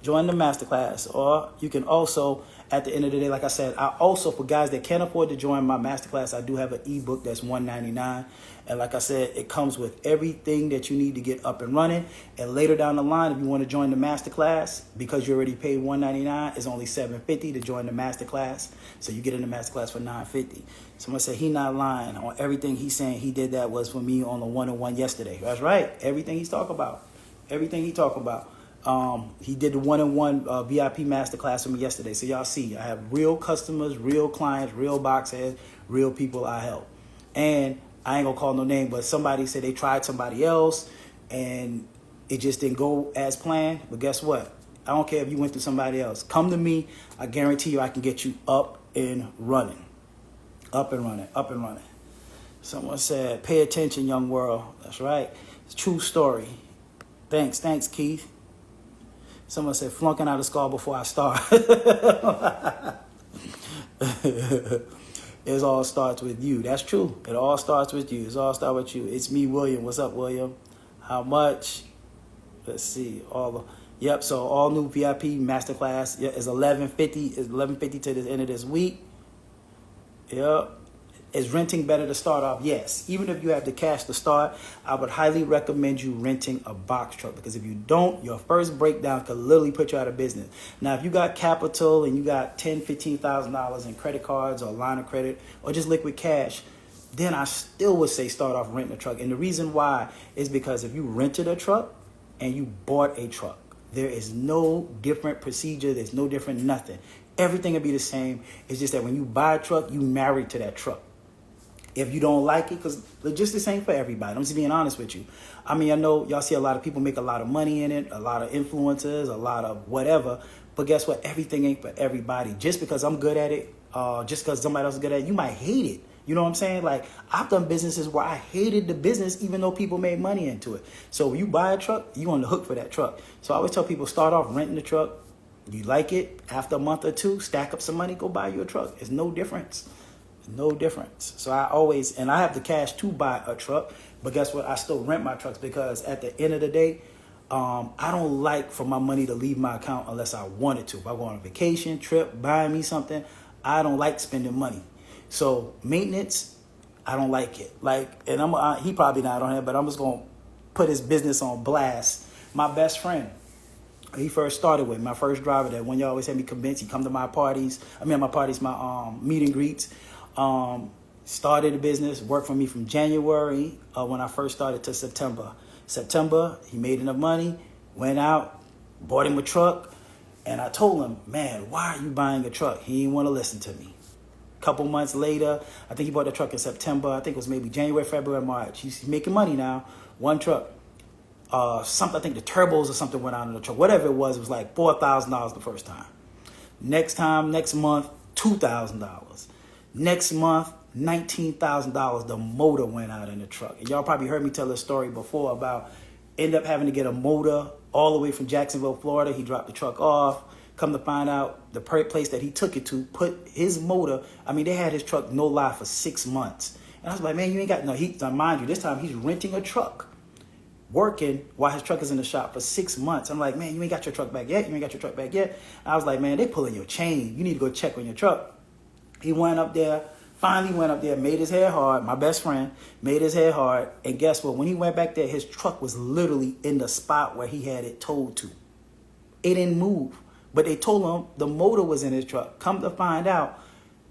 Join the Masterclass. Or you can also, at the end of the day, like I said, I also, for guys that can't afford to join my Masterclass, I do have an ebook that's $199. And like I said, it comes with everything that you need to get up and running. And later down the line, if you want to join the Masterclass, because you already paid $199, it's only $750 to join the Masterclass. So you get in the Masterclass for $950. Someone said he not lying on everything he's saying. He did that was for me on the one-on-one yesterday. That's right. Everything he's talking about. Everything he talking about. He did the one-on-one VIP Masterclass with me yesterday. So y'all see, I have real customers, real clients, real box heads, real people I help. And I ain't gonna call no name, but somebody said they tried somebody else and it just didn't go as planned. But guess what? I don't care if you went to somebody else. Come to me. I guarantee you I can get you up and running. Up and running, up and running. Someone said, pay attention, young world. That's right. It's a true story. Thanks, Keith. Someone said, flunking out of school before I start. It all starts with you. That's true. It all starts with you. It all starts with you. It's me, William. What's up, William? How much? Let's see. Yep. So all new VIP Masterclass is $11.50. Is $11.50 to the end of this week. Yep. Is renting better to start off? Yes. Even if you have the cash to start, I would highly recommend you renting a box truck, because if you don't, your first breakdown could literally put you out of business. Now, if you got capital and you got $10,000, $15,000 in credit cards or line of credit or just liquid cash, then I still would say start off renting a truck. And the reason why is because if you rented a truck and you bought a truck, there is no different procedure. There's no different nothing. Everything will be the same. It's just that when you buy a truck, you married to that truck. If you don't like it, because logistics ain't for everybody. I'm just being honest with you. I mean, I know y'all see a lot of people make a lot of money in it, a lot of influencers, a lot of whatever. But guess what? Everything ain't for everybody. Just because I'm good at it, just because somebody else is good at it, you might hate it. You know what I'm saying? Like, I've done businesses where I hated the business even though people made money into it. So when you buy a truck, you on the hook for that truck. So I always tell people, start off renting the truck. You like it, after a month or two, stack up some money, go buy you a truck. It's no difference. No difference. So I have the cash to buy a truck, but guess what? I still rent my trucks, because at the end of the day, I don't like for my money to leave my account unless I wanted to. If I go on a vacation, trip, buying me something, I don't like spending money. So maintenance, I don't like it. Like, and he probably not on here, but I'm just going to put his business on blast. My best friend, he first started with my first driver that when you always had me convinced, he come to my parties. My meet and greets. Started a business, worked for me from January when I first started to September. He made enough money, Went out, bought him a truck, and I told him, man, why are you buying a truck? He didn't want to listen to me. A couple months later, I think he bought the truck in September. I think it was maybe January, February, March. He's making money now. One truck. Something, I think the turbos or something went out in the truck. Whatever it was like $4,000 the first time. Next month, $2,000. Next month, $19,000. The motor went out in the truck. And y'all probably heard me tell this story before about end up having to get a motor all the way from Jacksonville, Florida. He dropped the truck off. Come to find out, the place that he took it to put his motor. I mean, they had his truck no lie for 6 months. And I was like, man, you ain't got no heat. Mind you, this time he's renting a truck, working while his truck is in the shop for 6 months. I'm like, man, you ain't got your truck back yet. You ain't got your truck back yet. And I was like, man, they pulling your chain. You need to go check on your truck. He went up there, finally went up there, made his head hard. My best friend made his head hard. And guess what? When he went back there, his truck was literally in the spot where he had it towed to. It didn't move. But they told him the motor was in his truck. Come to find out,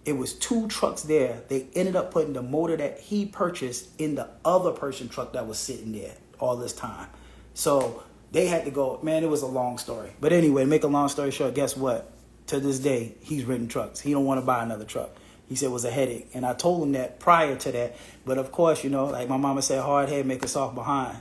it was 2 trucks there. They ended up putting the motor that he purchased in the other person's truck that was sitting there all this time. So they had to go, man, it was a long story. But anyway, to make a long story short, guess what? To this day, he's ridden trucks. He don't want to buy another truck. He said it was a headache. And I told him that prior to that. But of course, you know, like my mama said, hard head make a soft behind.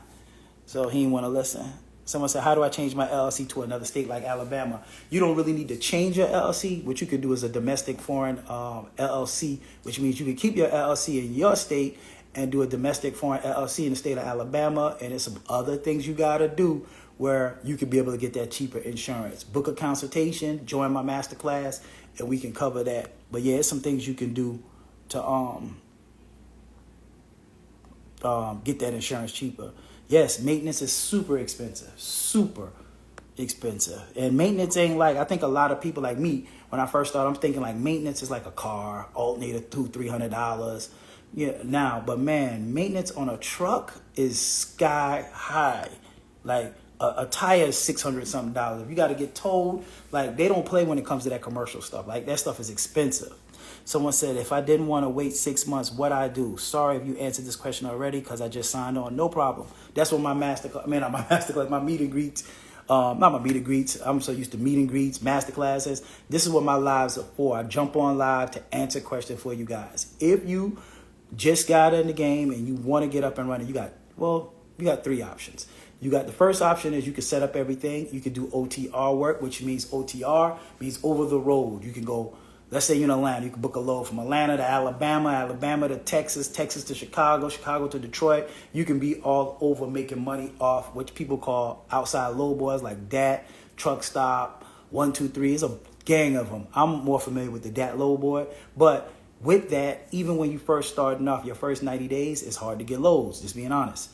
So he didn't want to listen. Someone said, how do I change my LLC to another state like Alabama? You don't really need to change your LLC. What you could do is a domestic foreign LLC, which means you can keep your LLC in your state and do a domestic foreign LLC in the state of Alabama. And there's some other things you got to do where you could be able to get that cheaper insurance. Book a consultation, join my masterclass, and we can cover that. But yeah, it's some things you can do to get that insurance cheaper. Yes, maintenance is super expensive. And maintenance ain't like, I think a lot of people like me, when I first started, I'm thinking like maintenance is like a car, alternator, $200-$300. Yeah, now, but man, maintenance on a truck is sky high. Like a tire is $600-something. If you got to get towed, like they don't play when it comes to that commercial stuff. Like that stuff is expensive. Someone said, if I didn't want to wait 6 months, what I do? Sorry if you answered this question already because I just signed on. No problem. That's what my masterclass, my meet and greets, not my meet and greets. I'm so used to meet and greets, masterclasses. This is what my lives are for. I jump on live to answer questions for you guys. If you just got in the game and you want to get up and running, you got 3 options. You got the first option is you can set up everything. You can do OTR work, which means OTR means over the road. You can go, let's say you're in Atlanta, you can book a load from Atlanta to Alabama, Alabama to Texas, Texas to Chicago, Chicago to Detroit. You can be all over making money off what people call outside load boys like DAT, Truck Stop, 123. It's a gang of them. I'm more familiar with the DAT load boy. But with that, even when you first starting off your first 90 days, it's hard to get loads, just being honest.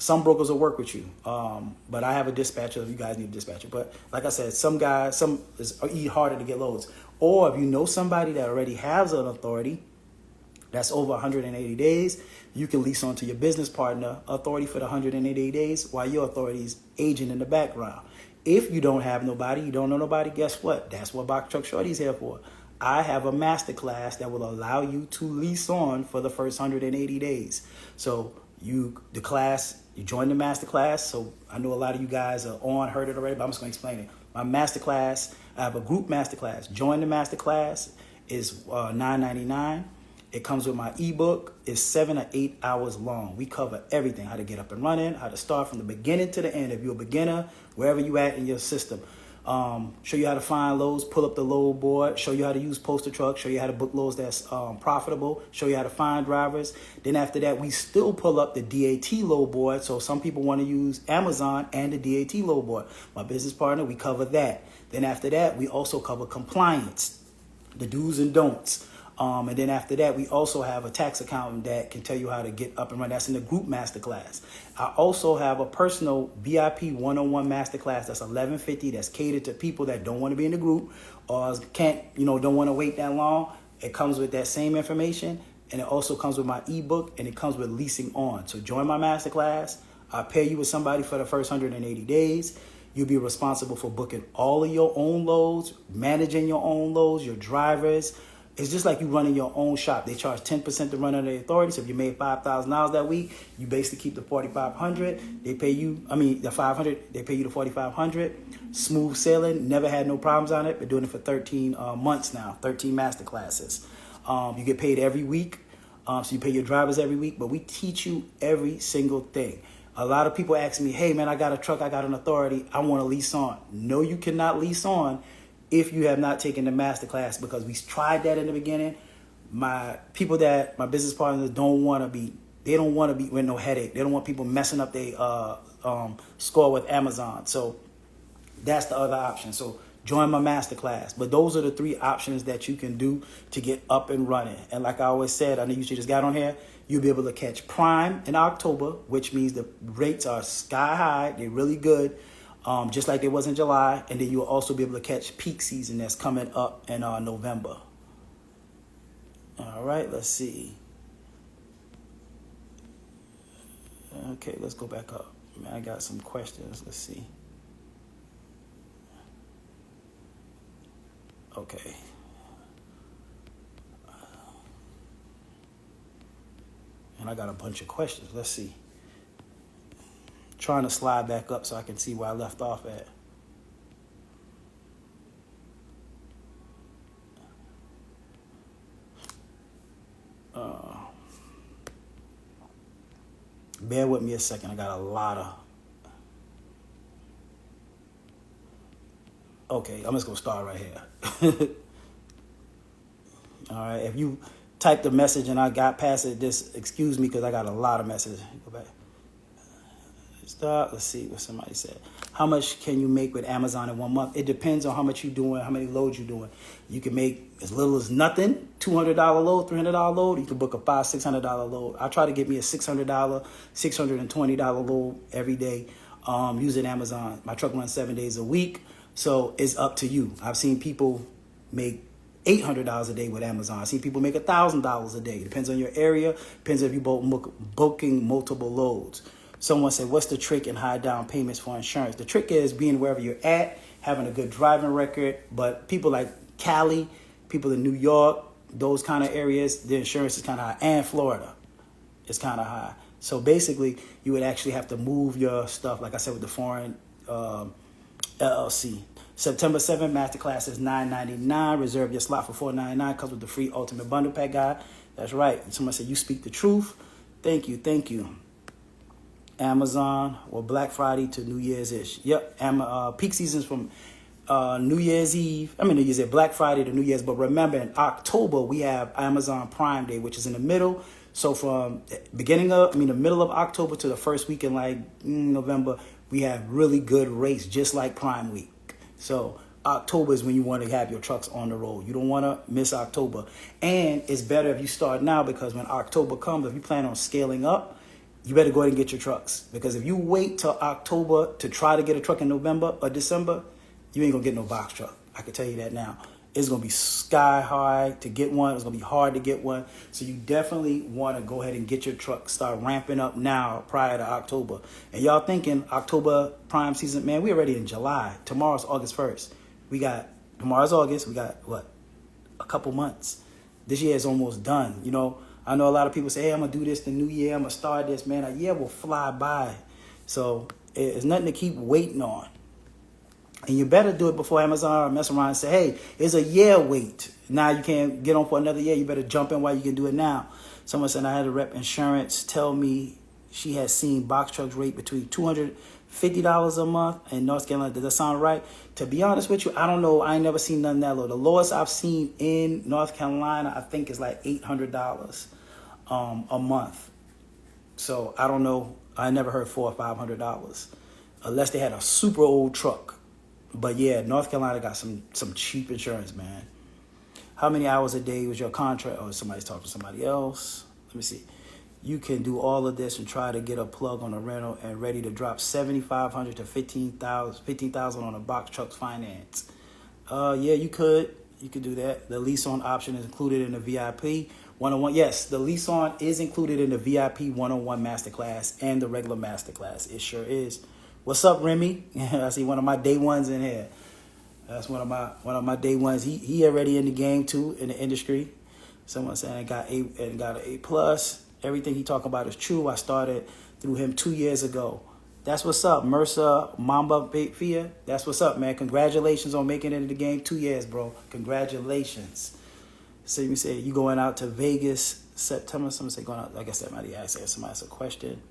Some brokers will work with you, but I have a dispatcher if you guys need a dispatcher. But like I said, some is harder to get loads. Or if you know somebody that already has an authority that's over 180 days, you can lease onto your business partner authority for the 180 days while your authority is aging in the background. If you don't have nobody, you don't know nobody, guess what? That's what Box Truck Shawty is here for. I have a masterclass that will allow you to lease on for the first 180 days. So you join the masterclass. So I know a lot of you guys are heard it already, but I'm just going to explain it. My masterclass, I have a group masterclass. Join the masterclass is $9.99. It comes with my ebook. It's 7 or 8 hours long. We cover everything: how to get up and running, how to start from the beginning to the end. If you're a beginner, wherever you at in your system. Show you how to find loads, pull up the load board, show you how to use poster trucks, show you how to book loads that's profitable, show you how to find drivers. Then after that, we still pull up the DAT load board. So some people want to use Amazon and the DAT load board. My business partner, we cover that. Then after that, we also cover compliance, the do's and don'ts. And then after that, we also have a tax accountant that can tell you how to get up and run. That's in the group masterclass. I also have a personal VIP one-on-one masterclass that's $11.50. That's catered to people that don't want to be in the group or don't want to wait that long. It comes with that same information, and it also comes with my ebook, and it comes with leasing on. So join my masterclass. I'll pair you with somebody for the first 180 days. You'll be responsible for booking all of your own loads, managing your own loads, your drivers. It's just like you running your own shop. They charge 10% to run under the authority. So if you made $5,000 that week, you basically keep the $4,500. They pay you, the $500. They pay you the $4,500. Smooth sailing. Never had no problems on it. Been doing it for 13 months now. 13 masterclasses. You get paid every week. So you pay your drivers every week. But we teach you every single thing. A lot of people ask me, hey, man, I got a truck. I got an authority. I want to lease on. No, you cannot lease on if you have not taken the masterclass, because we tried that in the beginning. My business partners don't want to be with no headache. They don't want people messing up their score with Amazon. So that's the other option. So join my masterclass. But those are the 3 options that you can do to get up and running. And like I always said, I know you just got on here, you'll be able to catch Prime in October, which means the rates are sky high. They're really good. Just like it was in July. And then you'll also be able to catch peak season that's coming up in November. All right, let's see. Okay, let's go back up. Man, I got some questions. Let's see. Okay. And I got a bunch of questions. Let's see. Trying to slide back up so I can see where I left off at. Bear with me a second. I got a lot of... Okay, I'm just going to start right here. All right, if you typed a message and I got past it, just excuse me because I got a lot of messages. Go back. Start. Let's see what somebody said. How much can you make with Amazon in 1 month? It depends on how much you're doing, how many loads you're doing. You can make as little as nothing, $200 load, $300 load. You can book a $500, $600 load. I try to get me a $600, $620 load every day using Amazon. My truck runs 7 days a week, so it's up to you. I've seen people make $800 a day with Amazon. I've seen people make $1,000 a day. Depends on your area. Depends if you booking multiple loads. Someone said, what's the trick in high down payments for insurance? The trick is being wherever you're at, having a good driving record. But people like Cali, people in New York, those kind of areas, the insurance is kind of high. And Florida is kind of high. So basically, you would actually have to move your stuff, like I said, with the foreign LLC. September 7th, Masterclass is $9.99. Reserve your slot for $4.99. Comes with the free Ultimate Bundle Pack guide. That's right. And someone said, you speak the truth. Thank you. Thank you. Amazon or Black Friday to New Year's-ish. Yep, peak seasons from New Year's Black Friday to New Year's. But remember, in October, we have Amazon Prime Day, which is in the middle. So from the middle of October to the first week in November, we have really good rates, just like Prime Week. So October is when you want to have your trucks on the road. You don't want to miss October. And it's better if you start now, because when October comes, if you plan on scaling up, you better go ahead and get your trucks. Because if you wait till October to try to get a truck in November or December, you ain't going to get no box truck. I can tell you that now. It's going to be sky high to get one. It's going to be hard to get one. So you definitely want to go ahead and get your truck. Start ramping up now prior to October. And y'all thinking October prime season, man, we're already in July. Tomorrow's August 1st. Tomorrow's August. We got, a couple months. This year is almost done, you know. I know a lot of people say, hey, I'm going to do this the new year. I'm going to start this, man. A year will fly by. So it's nothing to keep waiting on. And you better do it before Amazon or mess around and say, hey, it's a year wait. Now you can't get on for another year. You better jump in while you can do it now. Someone said I had a rep insurance tell me she has seen box trucks rate between $250 a month in North Carolina. Does that sound right? To be honest with you, I don't know. I ain't never seen nothing that low. The lowest I've seen in North Carolina, I think, is like $800 a month. So I don't know. I never heard $400 or $500 unless they had a super old truck. But yeah, North Carolina got some cheap insurance, man. How many hours a day was your contract? Oh, somebody's talking to somebody else. Let me see. You can do all of this and try to get a plug on a rental and ready to drop $7,500 to $15,000 on a box truck's finance. Yeah, you could. You could do that. The lease on option is included in the VIP 101. Yes, the lease on is included in the VIP 101 Masterclass and the regular Masterclass. It sure is. What's up, Remy? I see one of my day ones in here. That's one of my day ones. He already in the game too, in the industry. Someone saying got an A plus. Everything he talking about is true. I started through him 2 years ago. That's what's up, Mercer Mamba Fia. That's what's up, man. Congratulations on making it in the game 2 years, bro. Congratulations. So you say you going out to Vegas September. Someone say going out. Like I said, somebody asked a question.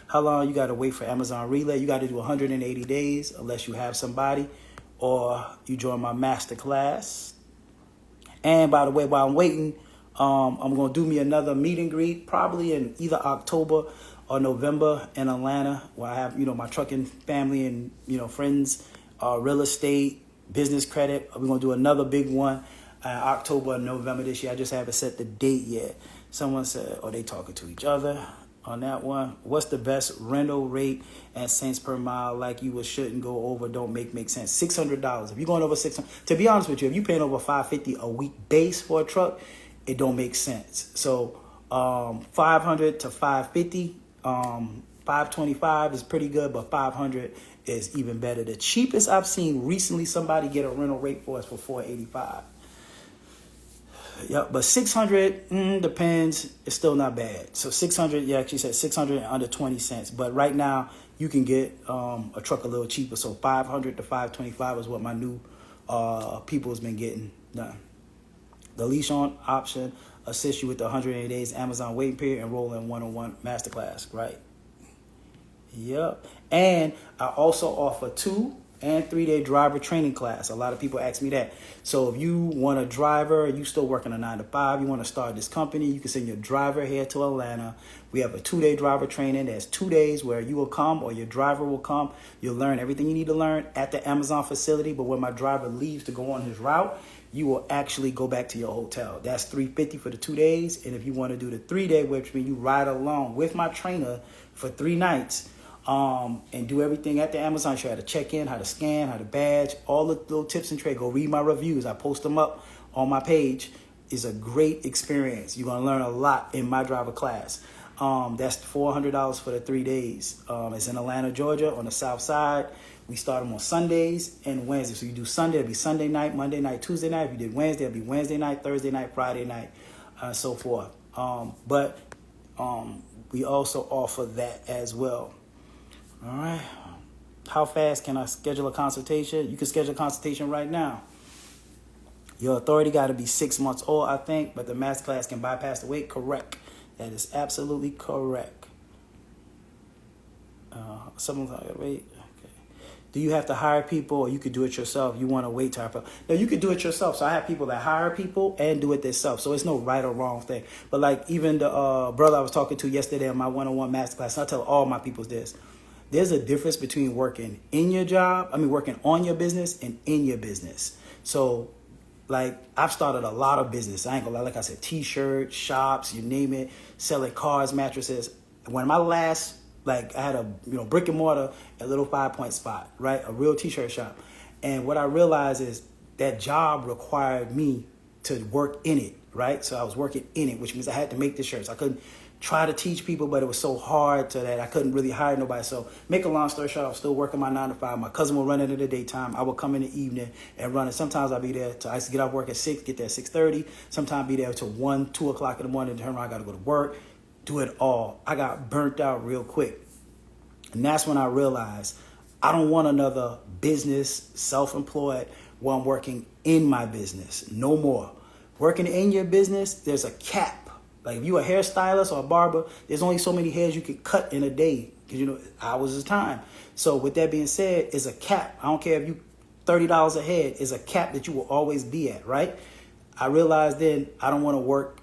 How long you got to wait for Amazon Relay? You got to do 180 days unless you have somebody, or you join my Masterclass. And by the way, while I'm waiting, I'm going to do me another meet and greet, probably in either October or November in Atlanta, where I have, my trucking family and, friends, real estate, business credit. We're going to do another big one October or November this year. I just haven't set the date yet. Someone said, they talking to each other on that one. What's the best rental rate and cents per mile? Like you shouldn't go over, don't make sense. $600. If you're going over $600, to be honest with you, if you're paying over $550 a week base for a truck, it don't make sense. So $500 to $550, $525 is pretty good, but $500 is even better. The cheapest I've seen recently somebody get a rental rate for us for $485. Yep, but $600 depends. It's still not bad. So $600, you actually said $600 and under 20 cents. But right now you can get a truck a little cheaper. So $500 to $525 is what my new people has been getting done. The lease on option assists you with the 180 days Amazon waiting period and roll in one-on-one masterclass, right? Yep. And I also offer 2 and 3 day driver training class. A lot of people ask me that. So if you want a driver, you still working a 9 to 5, you want to start this company, you can send your driver here to Atlanta. We have a 2-day driver training. There's 2 days where you will come or your driver will come. You'll learn everything you need to learn at the Amazon facility. But when my driver leaves to go on his route, you will actually go back to your hotel. That's $350 for the 2 days. And if you want to do the 3-day, which means you ride along with my trainer for 3 nights, and do everything at the Amazon show, how to check in, how to scan, how to badge, all the little tips and tricks. Go read my reviews. I post them up on my page. It's a great experience. You're going to learn a lot in my driver class. That's $400 for the 3 days. It's in Atlanta, Georgia, on the south side. We start them on Sundays and Wednesdays. So you do Sunday, it'll be Sunday night, Monday night, Tuesday night. If you did Wednesday, it'll be Wednesday night, Thursday night, Friday night, so forth. But we also offer that as well. All right. How fast can I schedule a consultation? You can schedule a consultation right now. Your authority got to be 6 months old, I think, but the Masterclass can bypass the wait. Correct. That is absolutely correct. Someone's like, wait. Okay. Do you have to hire people or you could do it yourself? You want to wait to hire people? No, you could do it yourself. So I have people that hire people and do it themselves. So it's no right or wrong thing. But like even the brother I was talking to yesterday on my one-on-one Masterclass, and I tell all my people this. There's a difference between working working on your business and in your business. So, like, I've started a lot of business. I ain't gonna lie, like I said, t-shirts, shops, you name it, selling cars, mattresses. When my last, I had a brick and mortar, a little 5-point spot, right? A real t-shirt shop. And what I realized is that job required me to work in it, right? So I was working in it, which means I had to make the shirts. I couldn't try to teach people, but it was so hard to that I couldn't really hire nobody. So make a long story short, I was still working my 9 to 5. My cousin would run it in the daytime. I would come in the evening and run it. Sometimes I'd be there. I used to get off work at 6, get there at 6:30. Sometimes I'd be there till 1, 2 o'clock in the morning. Turn around, I got to go to work, do it all. I got burnt out real quick. And that's when I realized I don't want another business, self-employed, where I'm working in my business. No more. Working in your business, there's a cap. Like if you're a hairstylist or a barber, there's only so many hairs you can cut in a day because, hours is time. So with that being said, it's a cap. I don't care if you $30 a head, is a cap that you will always be at, right? I realized then I don't want to work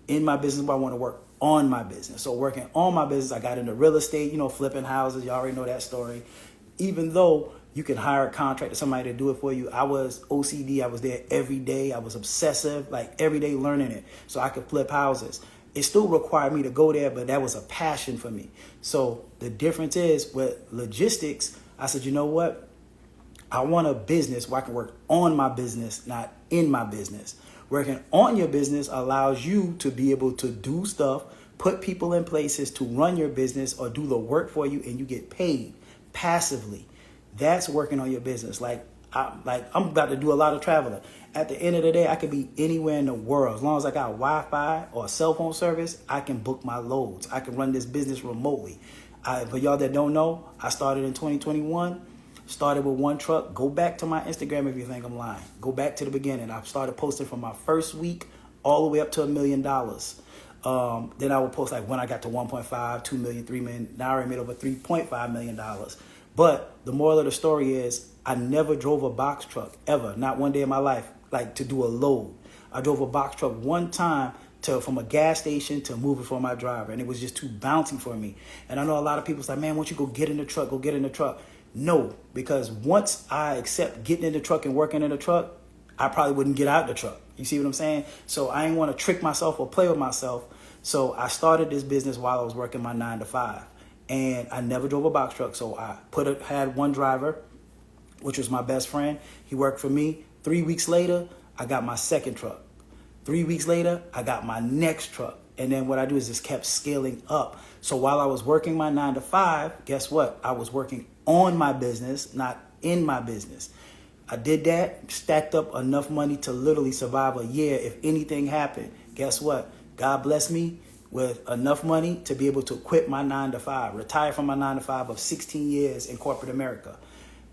in my business, but I want to work on my business. So working on my business, I got into real estate, flipping houses. You already know that story. Even though you can hire a contractor, somebody to do it for you. I was OCD. I was there every day. I was obsessive, every day learning it so I could flip houses. It still required me to go there, but that was a passion for me. So the difference is with logistics, I said, you know what? I want a business where I can work on my business, not in my business. Working on your business allows you to be able to do stuff, put people in places to run your business or do the work for you, and you get paid passively. That's working on your business. Like I'm about to do a lot of traveling. At the end of the day, I could be anywhere in the world. As long as I got Wi-Fi or cell phone service, I can book my loads. I can run this business remotely. For y'all that don't know, I started in 2021. Started with one truck. Go back to my Instagram if you think I'm lying. Go back to the beginning. I started posting from my first week all the way up to $1 million. Then I would post like when I got to 1.5, 2 million, 3 million. Now I made over $3.5 million. But the moral of the story is I never drove a box truck ever. Not one day in my life, like to do a load. I drove a box truck one time from a gas station to move it for my driver. And it was just too bouncy for me. And I know a lot of people say, man, why don't you go get in the truck, go get in the truck. No, because once I accept getting in the truck and working in the truck, I probably wouldn't get out the truck. You see what I'm saying? So I ain't want to trick myself or play with myself. So I started this business while I was working my 9 to 5. And I never drove a box truck. So I had one driver, which was my best friend. He worked for me. 3 weeks later, I got my second truck. 3 weeks later, I got my next truck. And then what I do is just kept scaling up. So while I was working my 9 to 5, guess what? I was working on my business, not in my business. I did that, stacked up enough money to literally survive a year if anything happened. Guess what? God blessed me with enough money to be able to quit my 9 to 5, retire from my 9 to 5 of 16 years in corporate America.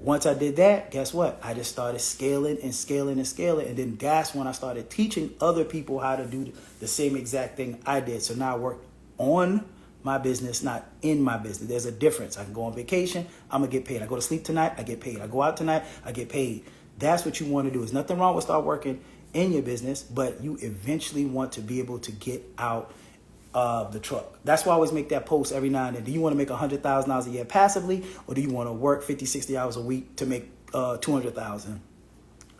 Once I did that, guess what? I just started scaling and scaling and scaling. And then that's when I started teaching other people how to do the same exact thing I did. So now I work on my business, not in my business. There's a difference. I can go on vacation, I'm going to get paid. I go to sleep tonight, I get paid. I go out tonight, I get paid. That's what you want to do. There's nothing wrong with start working in your business, but you eventually want to be able to get out of the truck. That's why I always make that post every now and then. Do you want to make $100,000 a year passively, or do you want to work 50, 60 hours a week to make $200,000?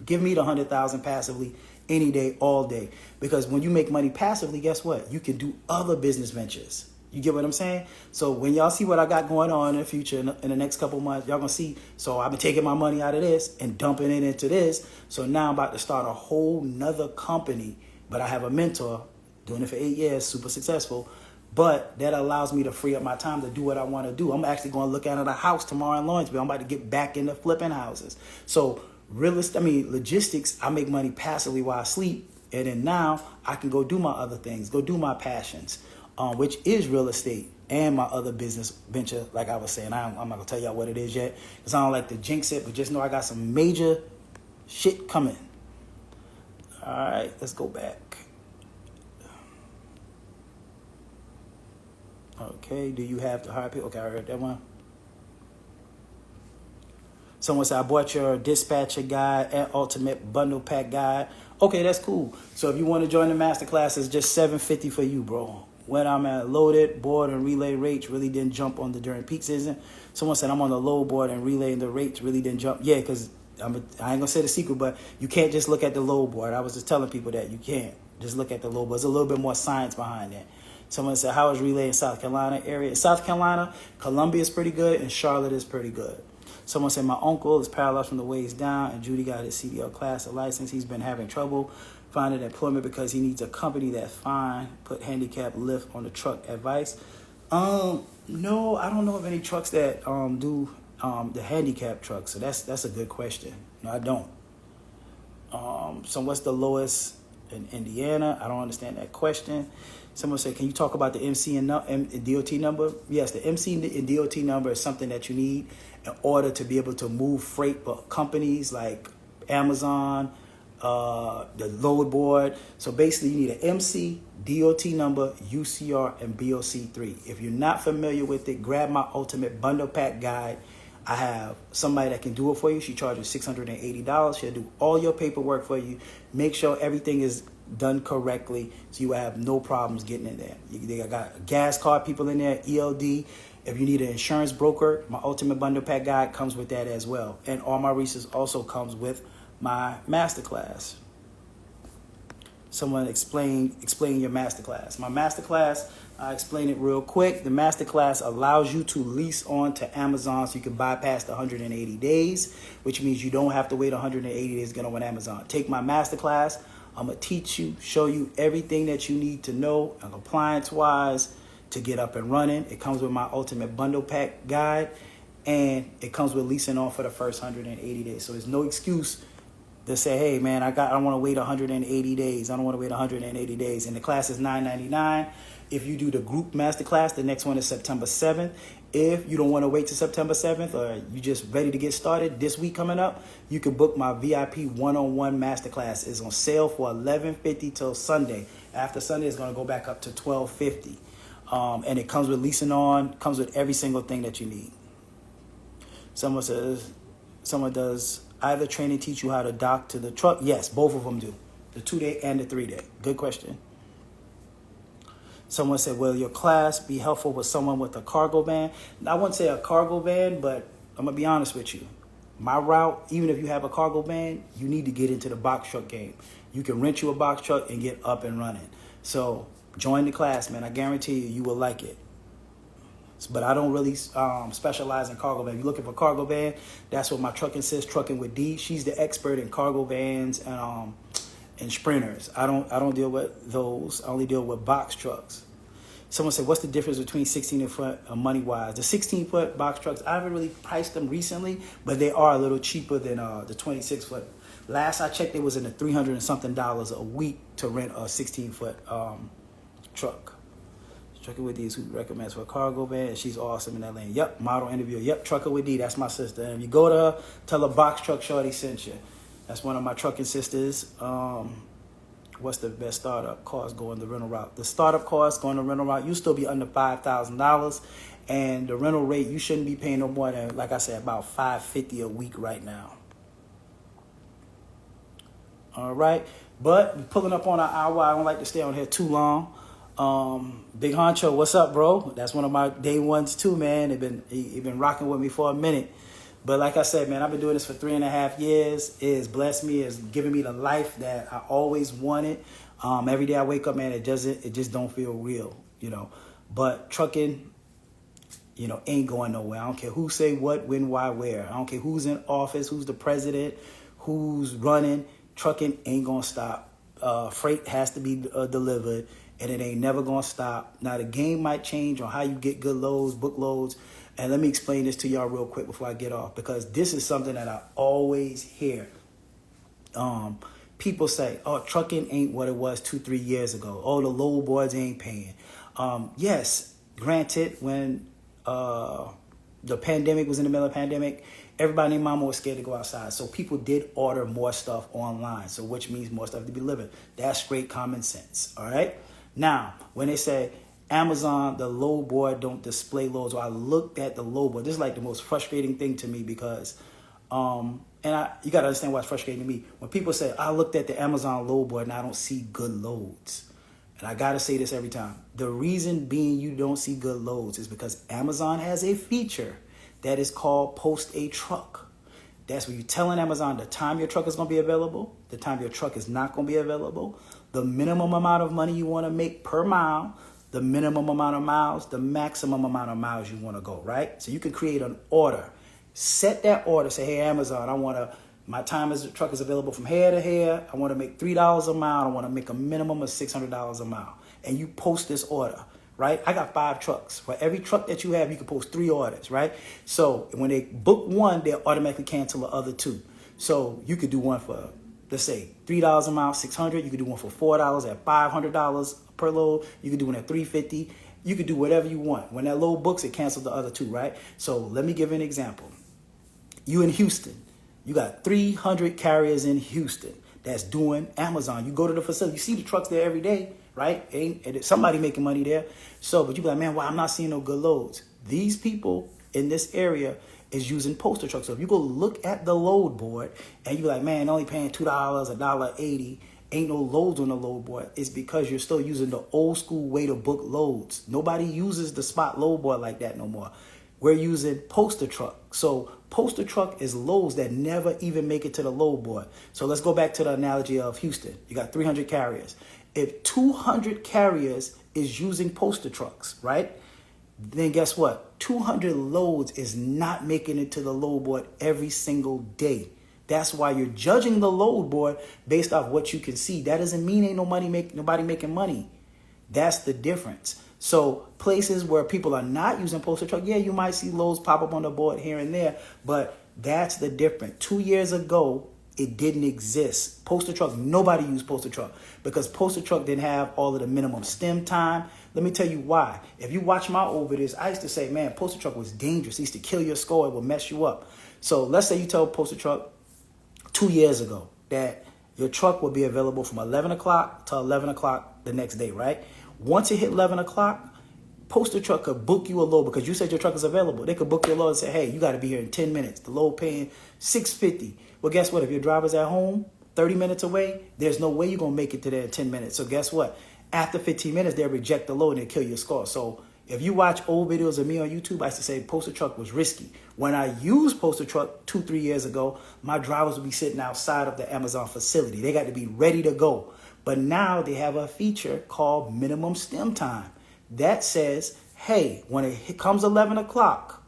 Give me the $100,000 passively any day, all day. Because when you make money passively, guess what? You can do other business ventures. You get what I'm saying? So when y'all see what I got going on in the future, in the next couple months, y'all gonna see. So I've been taking my money out of this and dumping it into this. So now I'm about to start a whole nother company. But I have a mentor doing it for 8 years, super successful. But that allows me to free up my time to do what I want to do. I'm actually going to look at a house tomorrow in Lawrenceville. I'm about to get back into flipping houses. So logistics, I make money passively while I sleep. And then now I can go do my other things, go do my passions, which is real estate and my other business venture. Like I was saying, I'm not going to tell y'all what it is yet because I don't like to jinx it, but just know I got some major shit coming. All right, let's go back. Okay, do you have to hire people? Okay, I heard that one. Someone said, I bought your dispatcher guide and ultimate bundle pack guide. Okay, that's cool. So if you want to join the masterclass, it's just $750 for you, bro. When I'm at loaded, board, and relay rates really didn't jump on during peak season. Someone said I'm on the low board and relay and the rates really didn't jump. Yeah, because I ain't going to say the secret, but you can't just look at the low board. I was just telling people that you can't just look at the low board. There's a little bit more science behind that. Someone said, how is relay in South Carolina area? In South Carolina, Columbia is pretty good and Charlotte is pretty good. Someone said, my uncle is paralyzed from the waist down and Judy got his CDL class of license. He's been having trouble finding employment because he needs a company that's fine. Put handicap lift on the truck advice. No, I don't know of any trucks that do the handicap trucks. So that's a good question. No, I don't. So what's the lowest in Indiana? I don't understand that question. Someone said, can you talk about the MC and DOT number? Yes, the MC and DOT number is something that you need in order to be able to move freight for companies like Amazon, the load board. So basically, you need an MC, DOT number, UCR, and BOC3. If you're not familiar with it, grab my Ultimate Bundle Pack Guide. I have somebody that can do it for you. She charges $680. She'll do all your paperwork for you. Make sure everything is done correctly so you will have no problems getting in there. They got gas card people in there, ELD. If you need an insurance broker, my Ultimate Bundle Pack Guide comes with that as well. And all my research also comes with my masterclass. Someone explain your masterclass. My masterclass, I explain it real quick. The masterclass allows you to lease on to Amazon so you can bypass the 180 days, which means you don't have to wait 180 days to get on Amazon. Take my masterclass. I'm going to teach you, show you everything that you need to know compliance-wise to get up and running. It comes with my Ultimate Bundle Pack Guide. and it comes with leasing on for the first 180 days. So there's no excuse to say, hey man, I want to wait 180 days. I don't want to wait 180 days. And the class is $9.99. If you do the group masterclass, the next one is September 7th. If you don't want to wait till September 7th, or you just ready to get started this week coming up, you can book my VIP one-on-one masterclass. It's on sale for $11.50 till Sunday. After Sunday, it's going to go back up to $12.50. And it comes with leasing on, comes with every single thing that you need. Someone does either training teach you how to dock to the truck? Yes, both of them do. The 2-day and the 3-day. Good question. Someone said, will your class be helpful with someone with a cargo van? I wouldn't say a cargo van, but I'm going to be honest with you. My route, even if you have a cargo van, you need to get into the box truck game. You can rent you a box truck and get up and running. So join the class, man. I guarantee you will like it. But I don't really specialize in cargo van. If you're looking for cargo van, that's what my trucking sis, Trucking with D. She's the expert in cargo vans and sprinters. I don't deal with those. I only deal with box trucks. Someone said, what's the difference between 16-foot money-wise? The 16-foot box trucks, I haven't really priced them recently, but they are a little cheaper than the 26-foot. Last I checked, it was in the $300 and something a week to rent a 16-foot truck. Trucker with D is who recommends for a cargo van. She's awesome in that lane. Yep, model interview. Yep, Trucker with D. That's my sister. And if you go to her, tell her Box Truck Shawty sent you. That's one of my trucking sisters. What's the best startup cost going the rental route? The startup cost going the rental route, you still be under $5,000. And the rental rate, you shouldn't be paying no more than, like I said, about $550 a week right now. All right. But we're pulling up on our hour. I don't like to stay on here too long. Big Honcho, what's up, bro? That's one of my day ones too, man. He been rocking with me for a minute. But like I said, man, I've been doing this for 3.5 years. It has blessed me. It's given me the life that I always wanted. Every day I wake up, man, it just don't feel real, you know. But trucking, you know, ain't going nowhere. I don't care who say what, when, why, where. I don't care who's in office, who's the president, who's running. Trucking ain't gonna stop. Freight has to be delivered, and it ain't never gonna stop. Now the game might change on how you get good loads, book loads. And let me explain this to y'all real quick before I get off, because this is something that I always hear. People say, oh, trucking ain't what it was 2-3 years ago. Oh, the load boards ain't paying. Yes, granted, when the pandemic was in the middle of the pandemic, everybody and mama was scared to go outside. So people did order more stuff online, so which means more stuff to be delivered. That's straight common sense, all right? Now, when they say, Amazon, the load board don't display loads. So I looked at the load board. This is like the most frustrating thing to me because, you got to understand what's frustrating to me. When people say, I looked at the Amazon load board and I don't see good loads. And I got to say this every time. The reason being you don't see good loads is because Amazon has a feature that is called post a truck. That's where you're telling Amazon the time your truck is going to be available, the time your truck is not going to be available, the minimum amount of money you want to make per mile, the minimum amount of miles, the maximum amount of miles you want to go, right? So you can create an order. Set that order. Say, hey, Amazon, my truck is available from here to here. I want to make $3 a mile. I want to make a minimum of $600 a mile. And you post this order, right? I got 5 trucks. For every truck that you have, you can post 3 orders, right? So when they book one, they'll automatically cancel the other 2. So you could do one for, let's say, $3 a mile, $600. You could do one for $4 at $500 per load. You could do one at $350. You could do whatever you want. When that load books, it cancels the other 2, right? So let me give you an example. You in Houston, you got 300 carriers in Houston that's doing Amazon. You go to the facility, you see the trucks there every day, right? Ain't somebody making money there. So, but you be like, man, why I'm not seeing no good loads? These people in this area is using poster trucks. So if you go look at the load board and you be like, man, only paying $2, $1.80, ain't no loads on the load board, it's because you're still using the old school way to book loads. Nobody uses the spot load board like that no more. We're using poster truck. So poster truck is loads that never even make it to the load board. So let's go back to the analogy of Houston. You got 300 carriers. If 200 carriers is using poster trucks, right? Then guess what? 200 loads is not making it to the load board every single day. That's why you're judging the load board based off what you can see. That doesn't mean ain't nobody making money. That's the difference. So places where people are not using postal truck, yeah, you might see loads pop up on the board here and there, but that's the difference. 2 years ago, it didn't exist. Postal truck, nobody used postal truck because postal truck didn't have all of the minimum stem time. Let me tell you why. If you watch my old videos, I used to say, man, postal truck was dangerous. It used to kill your score. It will mess you up. So let's say you tell postal truck 2 years ago that your truck will be available from 11 o'clock to 11 o'clock the next day, right? Once it hit 11 o'clock, postal truck could book you a load because you said your truck is available. They could book your load and say, hey, you got to be here in 10 minutes. The load paying $6.50. Well, guess what? If your driver's at home 30 minutes away, there's no way you're going to make it to there in 10 minutes. So guess what? After 15 minutes, they'll reject the load and they'll kill your score. So if you watch old videos of me on YouTube, I used to say postal truck was risky. When I used postal truck 2-3 years ago, my drivers would be sitting outside of the Amazon facility. They got to be ready to go. But now they have a feature called minimum stem time. That says, hey, when it comes 11 o'clock,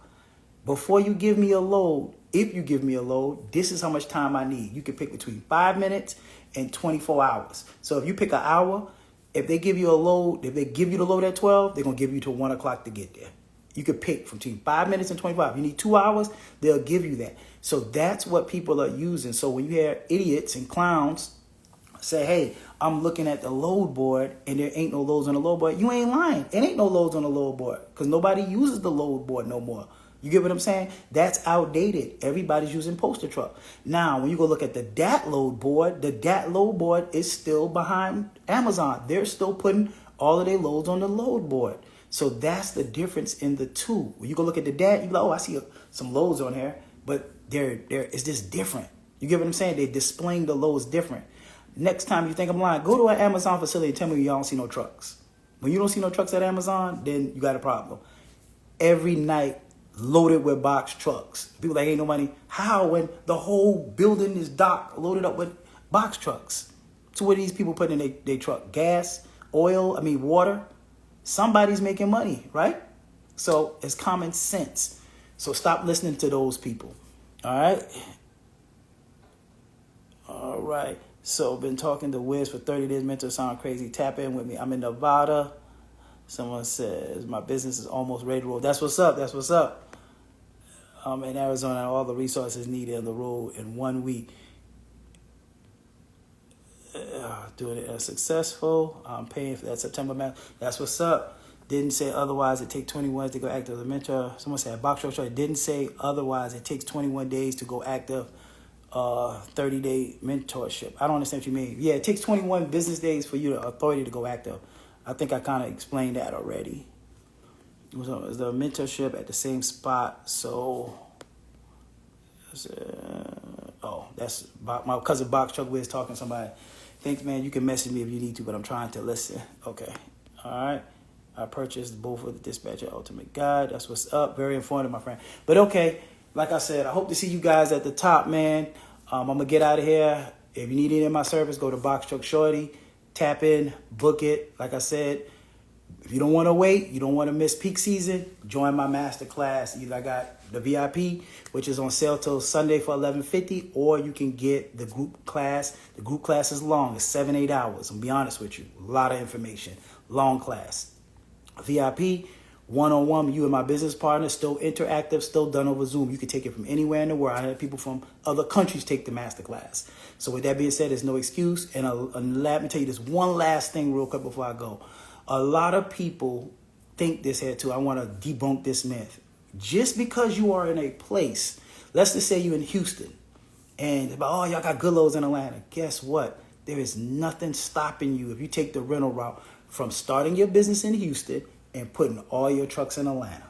before you give me a load, if you give me a load, this is how much time I need. You can pick between 5 minutes and 24 hours. So if you pick an hour, if they give you a load, if they give you the load at 12, they're going to give you to 1 o'clock to get there. You could pick from between 5 minutes and 25. If you need 2 hours, they'll give you that. So that's what people are using. So when you hear idiots and clowns say, hey, I'm looking at the load board and there ain't no loads on the load board, you ain't lying. It ain't no loads on the load board because nobody uses the load board no more. You get what I'm saying? That's outdated. Everybody's using postal truck. Now, when you go look at the DAT load board, the DAT load board is still behind Amazon. They're still putting all of their loads on the load board. So that's the difference in the two. When you go look at the DAT, you're like, oh, I see some loads on here, but it's just different. You get what I'm saying? They're displaying the loads different. Next time you think I'm lying, go to an Amazon facility and tell me y'all don't see no trucks. When you don't see no trucks at Amazon, then you got a problem. Every night, loaded with box trucks. People like, ain't no money. How? When the whole building is docked, loaded up with box trucks. So what are these people putting in their truck? Gas, oil, water. Somebody's making money, right? So it's common sense. So stop listening to those people. All right? All right. So been talking to Wiz for 30 days. Mentor sound crazy. Tap in with me. I'm in Nevada. Someone says my business is almost ready to roll. That's what's up. That's what's up. I'm in Arizona. All the resources needed on the road in 1 week. Doing it successful. I'm paying for that September month. That's what's up. Didn't say otherwise. It takes 21 to go active as a mentor. Someone said Box Truck Shawty. Didn't say otherwise. It takes 21 days to go active. 30-day mentorship. I don't understand what you mean. Yeah, it takes 21 business days for you to authority to go active. I think I kind of explained that already. Is the mentorship at the same spot? So, that's my cousin Box Truck Wiz talking to somebody. Thanks, man. You can message me if you need to, but I'm trying to listen. Okay. All right. I purchased both of the Dispatcher Ultimate Guide. That's what's up. Very informative, my friend. But okay, like I said, I hope to see you guys at the top, man. I'm going to get out of here. If you need any of my service, go to Box Truck Shawty. Tap in, book it. Like I said, if you don't want to wait, you don't want to miss peak season, join my Masterclass. Either I got the VIP, which is on sale till Sunday for $11.50, or you can get the group class. The group class is long. It's 7-8 hours. I'm going to be honest with you. A lot of information. Long class. VIP, one-on-one, you and my business partner, still interactive, still done over Zoom. You can take it from anywhere in the world. I had people from other countries take the Masterclass. So with that being said, there's no excuse. And let me tell you this one last thing real quick before I go. A lot of people think this here too. I want to debunk this myth. Just because you are in a place, let's just say you're in Houston, and y'all got good loads in Atlanta. Guess what? There is nothing stopping you if you take the rental route from starting your business in Houston and putting all your trucks in Atlanta.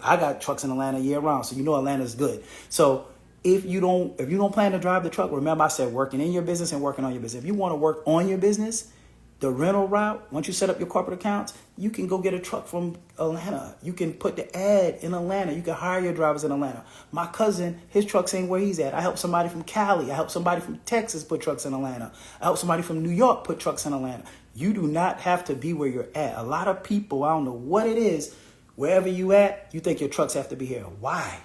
I got trucks in Atlanta year round, so you know Atlanta's good. So if you don't plan to drive the truck, remember I said working in your business and working on your business. If you want to work on your business, the rental route, once you set up your corporate accounts, you can go get a truck from Atlanta. You can put the ad in Atlanta. You can hire your drivers in Atlanta. My cousin, his trucks ain't where he's at. I help somebody from Cali. I help somebody from Texas put trucks in Atlanta. I help somebody from New York put trucks in Atlanta. You do not have to be where you're at. A lot of people, I don't know what it is, wherever you at, you think your trucks have to be here. Why?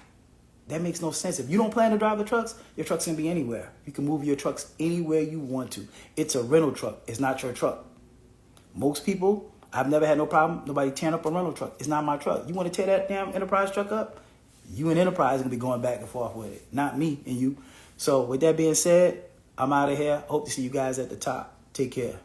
That makes no sense. If you don't plan to drive the trucks, your trucks can be anywhere. You can move your trucks anywhere you want to. It's a rental truck. It's not your truck. Most people, I've never had no problem. Nobody tearing up a rental truck. It's not my truck. You want to tear that damn Enterprise truck up? You and Enterprise are going to be going back and forth with it. Not me and you. So with that being said, I'm out of here. Hope to see you guys at the top. Take care.